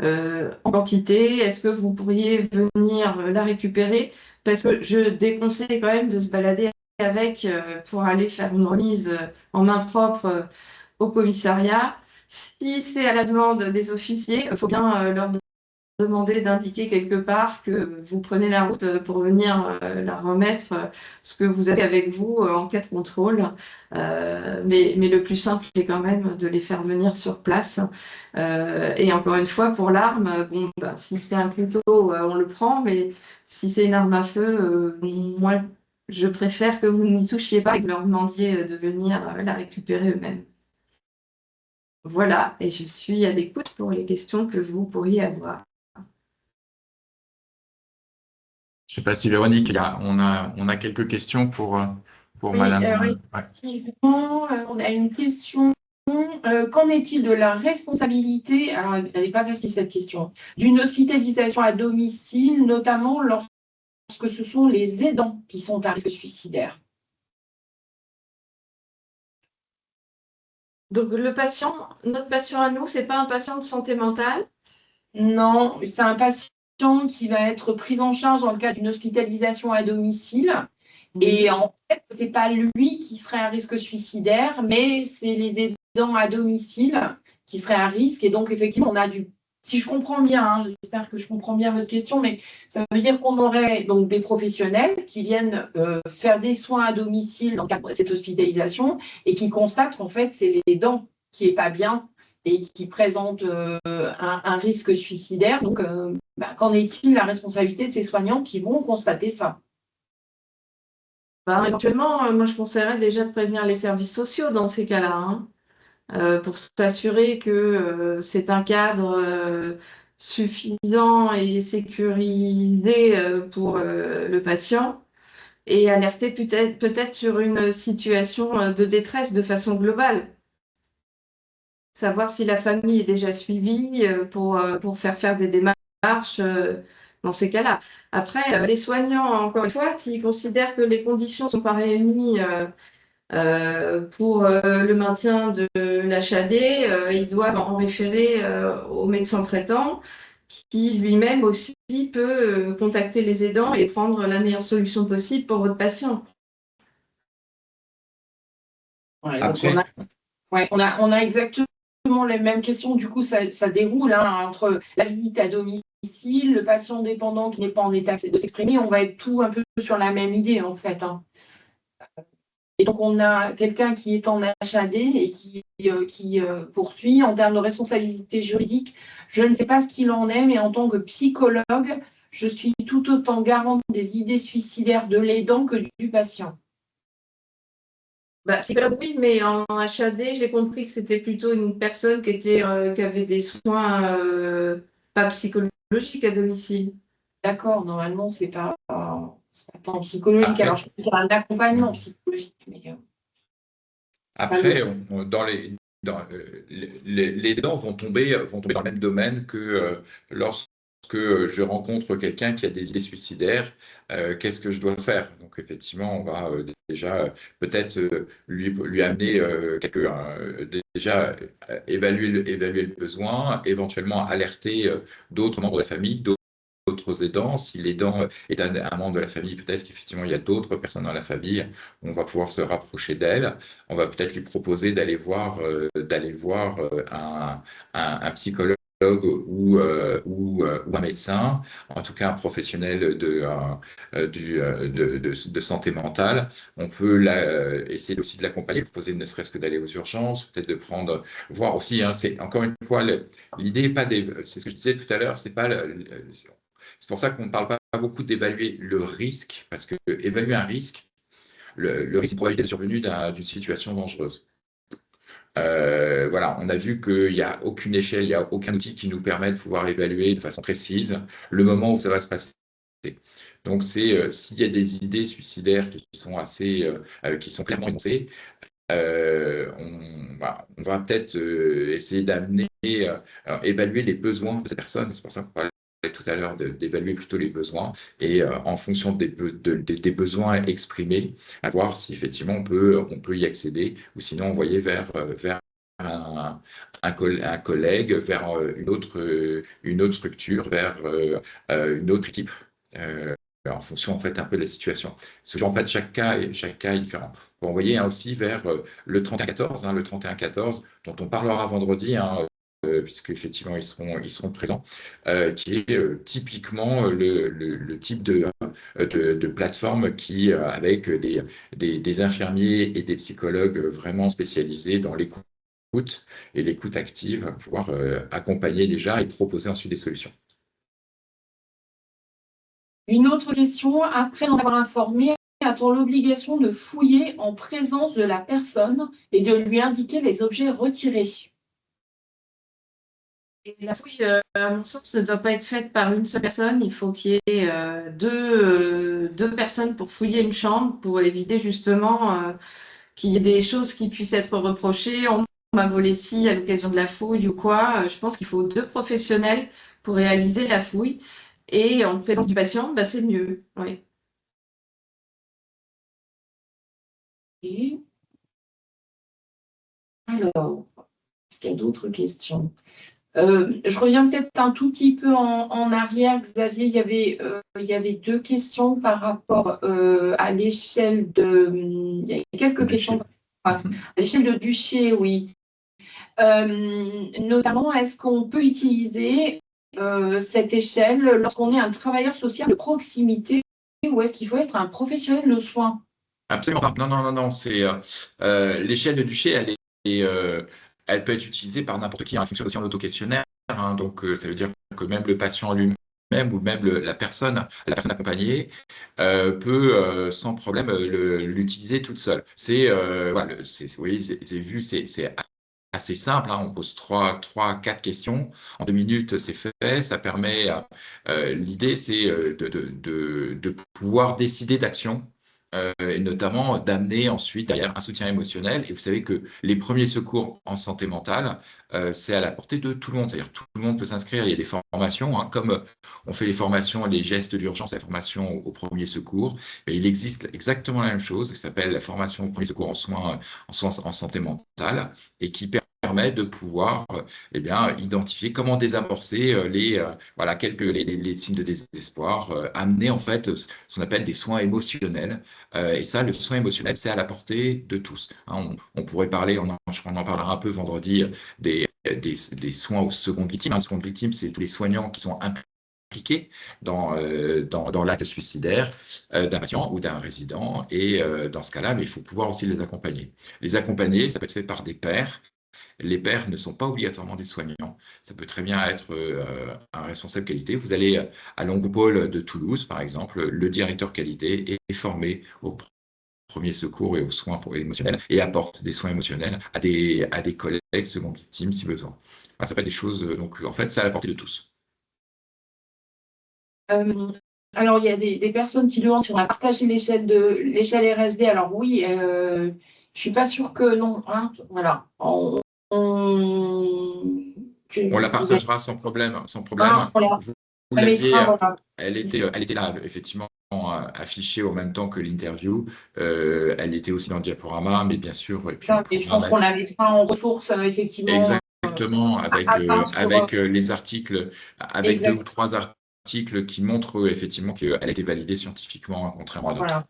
en quantité, est-ce que vous pourriez venir la récupérer? Parce que je déconseille quand même de se balader avec pour aller faire une remise en main propre au commissariat. Si c'est à la demande des officiers, il faut bien leur demander d'indiquer quelque part que vous prenez la route pour venir la remettre, ce que vous avez avec vous en cas de contrôle. Mais le plus simple est quand même de les faire venir sur place. Et encore une fois, pour l'arme, bon, si c'est un couteau, on le prend, mais si c'est une arme à feu, moi, je préfère que vous n'y touchiez pas et que vous leur demandiez de venir la récupérer eux-mêmes. Voilà, et je suis à l'écoute pour les questions que vous pourriez avoir. Je ne sais pas si Véronique, on a quelques questions pour Oui, Madame. effectivement, on a une question. Qu'en est-il de la responsabilité, alors elle n'est pas facile cette question, d'une hospitalisation à domicile, notamment lorsque ce sont les aidants qui sont à risque suicidaire? Donc notre patient à nous, c'est pas un patient de santé mentale? Non, c'est un patient qui va être pris en charge dans le cadre d'une hospitalisation à domicile. Et en fait, ce n'est pas lui qui serait à risque suicidaire, mais c'est les aidants à domicile qui seraient à risque. Et donc, effectivement, on a si je comprends bien, j'espère que je comprends bien votre question, mais ça veut dire qu'on aurait donc des professionnels qui viennent faire des soins à domicile dans le cadre de cette hospitalisation et qui constatent qu'en fait, c'est l'aidant qui n'est pas bien et qui présente un risque suicidaire. Donc, qu'en est-il de la responsabilité de ces soignants qui vont constater ça? Éventuellement, moi je conseillerais déjà de prévenir les services sociaux dans ces cas-là, hein, pour s'assurer que c'est un cadre suffisant et sécurisé pour le patient et alerter peut-être sur une situation de détresse de façon globale. Savoir si la famille est déjà suivie pour faire des démarches dans ces cas-là. Après, les soignants, encore une fois, s'ils considèrent que les conditions ne sont pas réunies pour le maintien de l'HAD, ils doivent en référer au médecin traitant qui lui-même aussi peut contacter les aidants et prendre la meilleure solution possible pour votre patient. Ouais, donc on a exactement les mêmes questions. Du coup, ça déroule entre la visite à domicile, le patient dépendant qui n'est pas en état de s'exprimer. On va être tout un peu sur la même idée, en fait. Et donc, on a quelqu'un qui est en HAD et qui poursuit en termes de responsabilité juridique. Je ne sais pas ce qu'il en est, mais en tant que psychologue, je suis tout autant garante des idées suicidaires de l'aidant que du patient. Bah, psychologue, oui, mais en HAD, j'ai compris que c'était plutôt une personne qui avait des soins pas psychologiques à domicile. D'accord, normalement, c'est pas tant psychologique. Après, Alors, je pense qu'il y a un accompagnement psychologique, mais après les aidants vont tomber dans le même domaine que lorsque je rencontre quelqu'un qui a des idées suicidaires, qu'est-ce que je dois faire? Donc effectivement, on va déjà peut-être lui amener déjà évaluer le besoin, éventuellement alerter d'autres membres de la famille, d'autres aidants. Si l'aidant est un membre de la famille, peut-être qu'effectivement il y a d'autres personnes dans la famille, on va pouvoir se rapprocher d'elle. On va peut-être lui proposer d'aller voir un psychologue ou un médecin, en tout cas un professionnel de santé mentale. On peut essayer aussi de l'accompagner, proposer ne serait-ce que d'aller aux urgences, peut-être de voir aussi, hein, c'est encore une fois, l'idée n'est pas, c'est ce que je disais tout à l'heure, c'est pour ça qu'on ne parle pas beaucoup d'évaluer le risque, parce que évaluer un risque, le risque de probabilité de survenue d'une situation dangereuse. Voilà, on a vu qu'il n'y a aucune échelle, il n'y a aucun outil qui nous permet de pouvoir évaluer de façon précise le moment où ça va se passer. Donc, s'il y a des idées suicidaires qui sont clairement énoncées, on va peut-être essayer d'amener, évaluer les besoins de cette personne. C'est pour ça qu'on parlait tout à l'heure d'évaluer plutôt les besoins et en fonction des besoins exprimés, à voir si effectivement on peut y accéder ou sinon envoyer vers un collègue, vers une autre structure, vers une autre équipe. En fonction en fait un peu de la situation. Parce que en fait chaque cas est différent. On peut envoyer aussi vers le 3114, le 3114 dont on parlera vendredi, puisque effectivement ils seront présents, qui est typiquement le type de plateforme qui avec des infirmiers et des psychologues vraiment spécialisés dans l'écoute et l'écoute active, va pouvoir accompagner déjà et proposer ensuite des solutions. une autre question, après en avoir informé, a-t-on l'obligation de fouiller en présence de la personne et de lui indiquer les objets retirés? Et la fouille, à mon sens, ne doit pas être faite par une seule personne. Il faut qu'il y ait deux personnes pour fouiller une chambre, pour éviter justement qu'il y ait des choses qui puissent être reprochées. On m'a volé ci à l'occasion de la fouille ou quoi. Je pense qu'il faut deux professionnels pour réaliser la fouille. Et en présence du patient, bah, c'est mieux. Oui. Et alors, est-ce qu'il y a d'autres questions? Je reviens peut-être un tout petit peu en arrière, Xavier. Il y avait deux questions par rapport à l'échelle de. Il y a quelques questions à l'échelle de Duché, oui. Notamment, est-ce qu'on peut utiliser cette échelle lorsqu'on est un travailleur social de proximité ou est-ce qu'il faut être un professionnel de soins? Absolument pas. Non. C'est l'échelle de Duché, elle peut être utilisée par n'importe qui. Elle fonctionne aussi en auto-questionnaire. Donc, ça veut dire que même le patient lui-même ou même la personne accompagnée peut sans problème l'utiliser toute seule. Voilà, oui, c'est vu, c'est assez simple. On pose 4 questions. En 2 minutes, c'est fait. Ça permet. L'idée, c'est de pouvoir décider d'action. Et notamment d'amener ensuite derrière un soutien émotionnel. Et vous savez que les premiers secours en santé mentale, c'est à la portée de tout le monde. C'est-à-dire tout le monde peut s'inscrire. Il y a des formations, comme on fait les formations, les gestes d'urgence, la formation au premier secours. Et il existe exactement la même chose, qui s'appelle la formation au premier secours en santé mentale, et qui permet de pouvoir identifier comment désamorcer les signes de désespoir, amener en fait ce qu'on appelle des soins émotionnels. Et ça, le soin émotionnel, c'est à la portée de tous. On pourrait parler, on en parlera un peu vendredi, des soins aux secondes victimes. Les secondes victimes, c'est tous les soignants qui sont impliqués dans l'acte suicidaire d'un patient ou d'un résident. Et dans ce cas-là, mais il faut pouvoir aussi les accompagner. Les accompagner, ça peut être fait par des pairs. Les pairs ne sont pas obligatoirement des soignants. Ça peut très bien être un responsable qualité. Vous allez à l'Oncopole de Toulouse, par exemple, le directeur qualité est formé au premier secours et aux soins émotionnels et apporte des soins émotionnels à des collègues seconde victime si besoin. Voilà, ça peut être des choses, donc en fait, c'est à la portée de tous. Alors, il y a des personnes qui demandent si on a partagé l'échelle RSD. Alors oui, je suis pas sûre que non. Hein, voilà. On la partagera sans problème. Ah, voilà. Vous l'aviez, elle était là, effectivement, affichée en même temps que l'interview. Elle était aussi dans le diaporama, mais bien sûr. Et puis, je pense qu'on la mettra en ressources, effectivement. Exactement, avec les articles, avec 2 ou 3 articles qui montrent effectivement qu'elle a été validée scientifiquement, contrairement à d'autres. Voilà.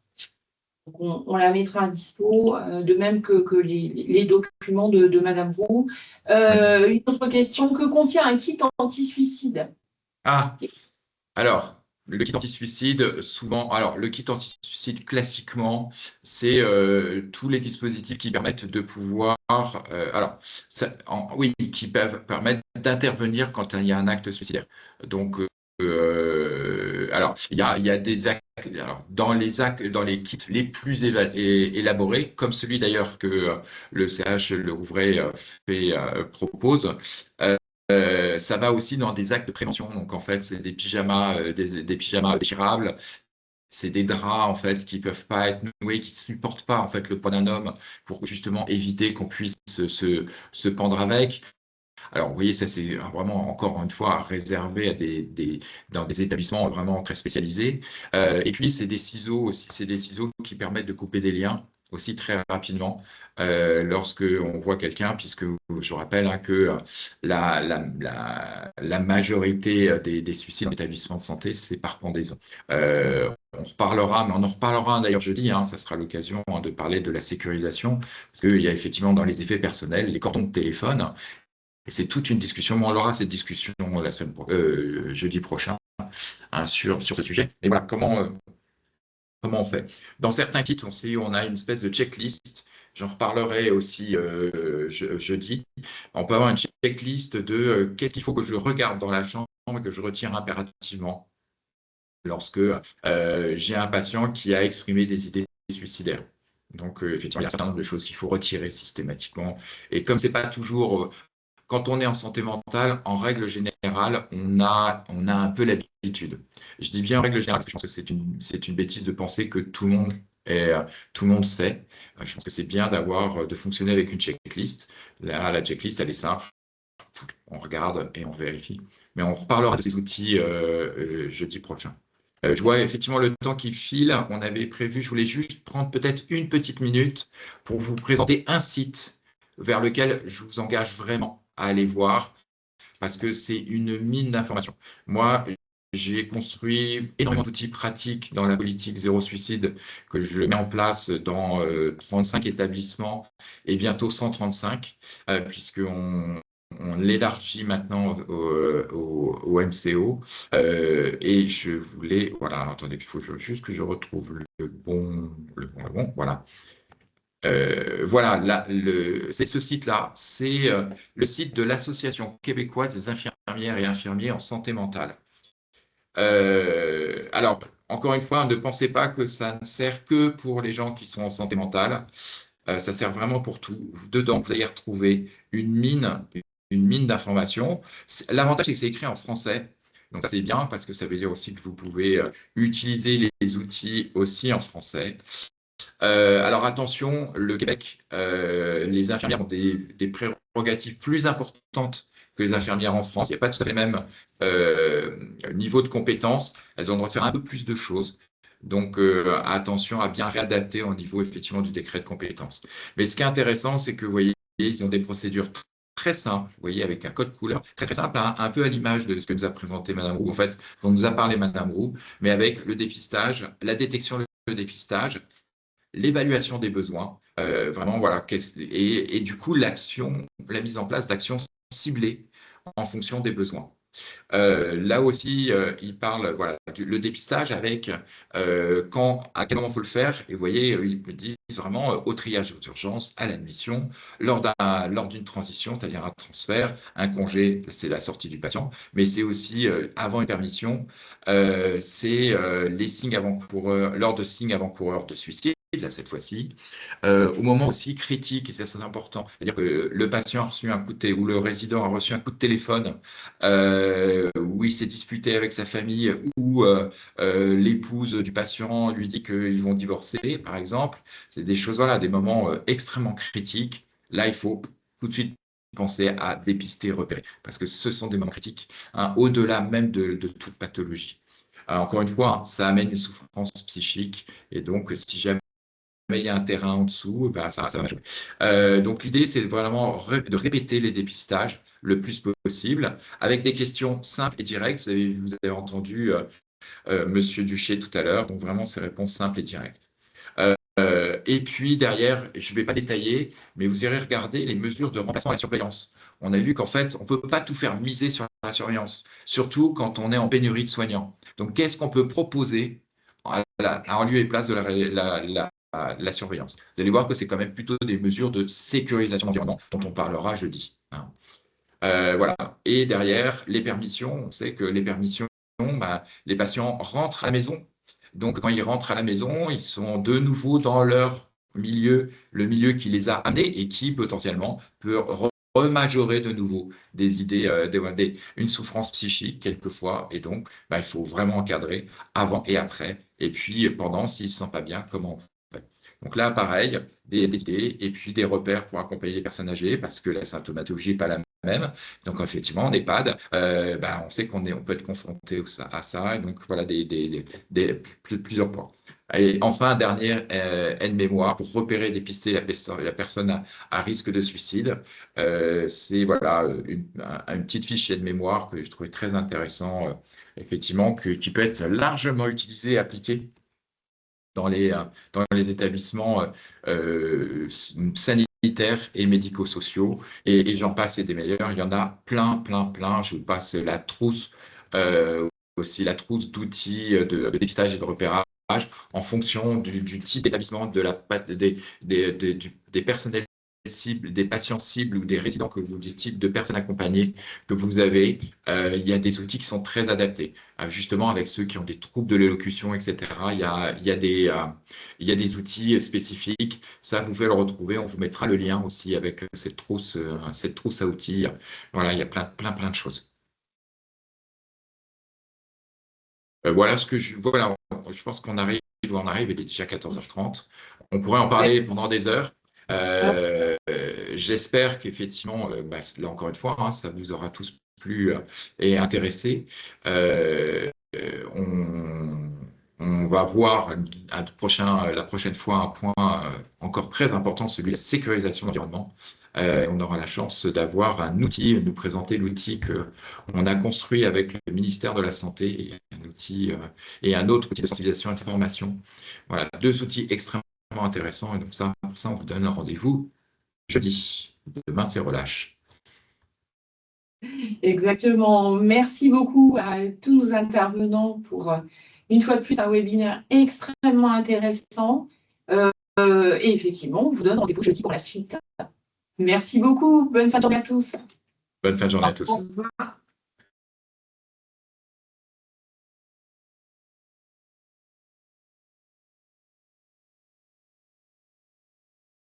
On la mettra à dispo, de même que les documents de Madame Roux. Une autre question, que contient un kit anti-suicide? Alors, le kit anti-suicide, souvent, le kit anti-suicide, classiquement, c'est tous les dispositifs qui permettent de pouvoir, qui peuvent permettre d'intervenir quand il y a un acte suicidaire. Donc, il y a des actes, dans les kits les plus élaborés, comme celui d'ailleurs que le CH Le Rouvray propose. Ça va aussi dans des actes de prévention. Donc, en fait, c'est des pyjamas, des pyjamas déchirables. C'est des draps, en fait, qui peuvent pas être noués, qui ne supportent pas, en fait, le poids d'un homme pour justement éviter qu'on puisse se pendre avec. Alors, vous voyez, ça, c'est vraiment, encore une fois, réservé à dans des établissements vraiment très spécialisés. Et puis, c'est des ciseaux aussi. C'est des ciseaux qui permettent de couper des liens aussi très rapidement lorsque on voit quelqu'un, puisque je rappelle que la majorité des suicides en établissement de santé, c'est par pendaison. On reparlera, mais on en reparlera d'ailleurs jeudi, ça sera l'occasion de parler de la sécurisation, parce qu'il y a effectivement dans les effets personnels, les cordons de téléphone, et c'est toute une discussion, mais on aura cette discussion jeudi prochain sur ce sujet. Et voilà, comment on fait? Dans certains kits, on a une espèce de checklist. J'en reparlerai aussi jeudi. On peut avoir une checklist de qu'est-ce qu'il faut que je regarde dans la chambre et que je retire impérativement lorsque j'ai un patient qui a exprimé des idées suicidaires. Donc, effectivement, il y a un certain nombre de choses qu'il faut retirer systématiquement. Et comme c'est pas toujours... Quand on est en santé mentale, en règle générale, on a un peu l'habitude. Je dis bien en règle générale, parce que je pense que c'est une bêtise de penser que tout le monde sait. Je pense que c'est bien de fonctionner avec une checklist. Là, la checklist, elle est simple. On regarde et on vérifie. Mais on reparlera de ces outils jeudi prochain. Je vois effectivement le temps qui file. On avait prévu, je voulais juste prendre peut-être une petite minute pour vous présenter un site vers lequel je vous engage vraiment à aller voir, parce que c'est une mine d'informations. Moi, j'ai construit énormément d'outils pratiques dans la politique zéro suicide que je mets en place dans 35 établissements et bientôt 135, puisqu'on l'élargit maintenant au MCO. Et je voulais... Voilà, attendez, il faut juste que je retrouve le bon, voilà. Voilà, c'est ce site-là, c'est le site de l'Association québécoise des infirmières et infirmiers en santé mentale. Alors, encore une fois, ne pensez pas que ça ne sert que pour les gens qui sont en santé mentale. Ça sert vraiment pour tout. Dedans, vous allez retrouver une mine d'informations. L'avantage, c'est que c'est écrit en français. Donc ça, c'est bien parce que ça veut dire aussi que vous pouvez utiliser les outils aussi en français. Alors attention, le Québec, les infirmières ont des prérogatives plus importantes que les infirmières en France. Il n'y a pas tout à fait le même niveau de compétences. Elles ont le droit de faire un peu plus de choses. Donc attention à bien réadapter au niveau effectivement du décret de compétences. Mais ce qui est intéressant, c'est que vous voyez, ils ont des procédures très simples, vous voyez, avec un code couleur très très simple, un peu à l'image de ce que nous a présenté Madame Roux, en fait, dont nous a parlé Madame Roux, mais avec le dépistage, la détection, le dépistage, l'évaluation des besoins, vraiment, voilà, et du coup, la mise en place d'actions ciblées en fonction des besoins. Là aussi, il parle voilà, le dépistage avec à quel moment il faut le faire. Et vous voyez, ils me disent vraiment au triage aux urgences, à l'admission, lors d'une transition, c'est-à-dire un transfert, un congé, c'est la sortie du patient, mais c'est aussi avant une permission, c'est les signes avant-coureurs, lors de signes avant-coureurs de suicide. Là, cette fois-ci, au moment aussi critique, et c'est important, c'est-à-dire que le patient a reçu un coup de ou le résident a reçu un coup de téléphone, où il s'est disputé avec sa famille, ou l'épouse du patient lui dit qu'ils vont divorcer, par exemple. C'est des choses, voilà, des moments extrêmement critiques. Là, il faut tout de suite penser à dépister, repérer, parce que ce sont des moments critiques, hein, au-delà même de toute pathologie. Encore une fois, ça amène une souffrance psychique, et donc si jamais il y a un terrain en dessous, ben ça va jouer. Donc l'idée, c'est vraiment de répéter les dépistages le plus possible, avec des questions simples et directes. Vous avez entendu Monsieur Duché tout à l'heure, donc vraiment ces réponses simples et directes. Et puis derrière, je ne vais pas détailler, mais vous irez regarder les mesures de remplacement à la surveillance. On a vu qu'en fait, on ne peut pas tout faire miser sur la surveillance, surtout quand on est en pénurie de soignants. Donc, qu'est-ce qu'on peut proposer en lieu et place de la surveillance? Vous allez voir que c'est quand même plutôt des mesures de sécurisation de l'environnement dont on parlera jeudi, hein. Voilà. Et derrière, les permissions, on sait que les permissions, bah, les patients rentrent à la maison. Donc, quand ils rentrent à la maison, ils sont de nouveau dans leur milieu, le milieu qui les a amenés et qui potentiellement peut remajorer de nouveau des idées, une souffrance psychique quelquefois. Et donc, bah, il faut vraiment encadrer avant et après. Et puis, pendant, s'ils ne se sentent pas bien, comment on fait. Donc là, pareil, des idées et puis des repères pour accompagner les personnes âgées parce que la symptomatologie n'est pas la même. Donc, effectivement, en EHPAD, bah, on sait on peut être confronté à ça. Et donc, voilà plusieurs points. Et enfin, dernière aide-mémoire pour repérer et dépister la personne à risque de suicide. C'est voilà, une petite fiche aide-mémoire que je trouvais très intéressant, effectivement, qui peut être largement utilisée et appliquée dans les établissements sanitaires et médico-sociaux, et j'en passe et des meilleurs. Il y en a plein. Je vous passe la trousse, aussi la trousse d'outils de dépistage et de repérage en fonction du type d'établissement, des personnels cibles, des patients cibles ou des résidents des types de personnes accompagnées que vous avez. Il y a des outils qui sont très adaptés. Justement, avec ceux qui ont des troubles de l'élocution, etc., il y a des outils spécifiques. Ça, vous pouvez le retrouver. On vous mettra le lien aussi avec cette trousse à outils. Voilà, il y a plein de choses. Voilà voilà, je pense qu'on arrive où on arrive. Il est déjà 14h30. On pourrait en parler pendant des heures. J'espère qu'effectivement, là encore une fois, hein, ça vous aura tous plu et intéressé. On va voir la prochaine fois un point encore très important, celui de la sécurisation de l'environnement. On aura la chance d'avoir un outil, nous présenter l'outil qu'on a construit avec le ministère de la Santé, et un autre outil de sensibilisation et de formation. Voilà, 2 outils extrêmement intéressants. Et donc pour ça, on vous donne un rendez-vous jeudi. Demain, c'est relâche. Exactement. Merci beaucoup à tous nos intervenants pour, une fois de plus, un webinaire extrêmement intéressant. Et effectivement, on vous donne rendez-vous jeudi pour la suite. Merci beaucoup. Bonne fin de journée à tous. Bonne fin de journée à tous. Au revoir.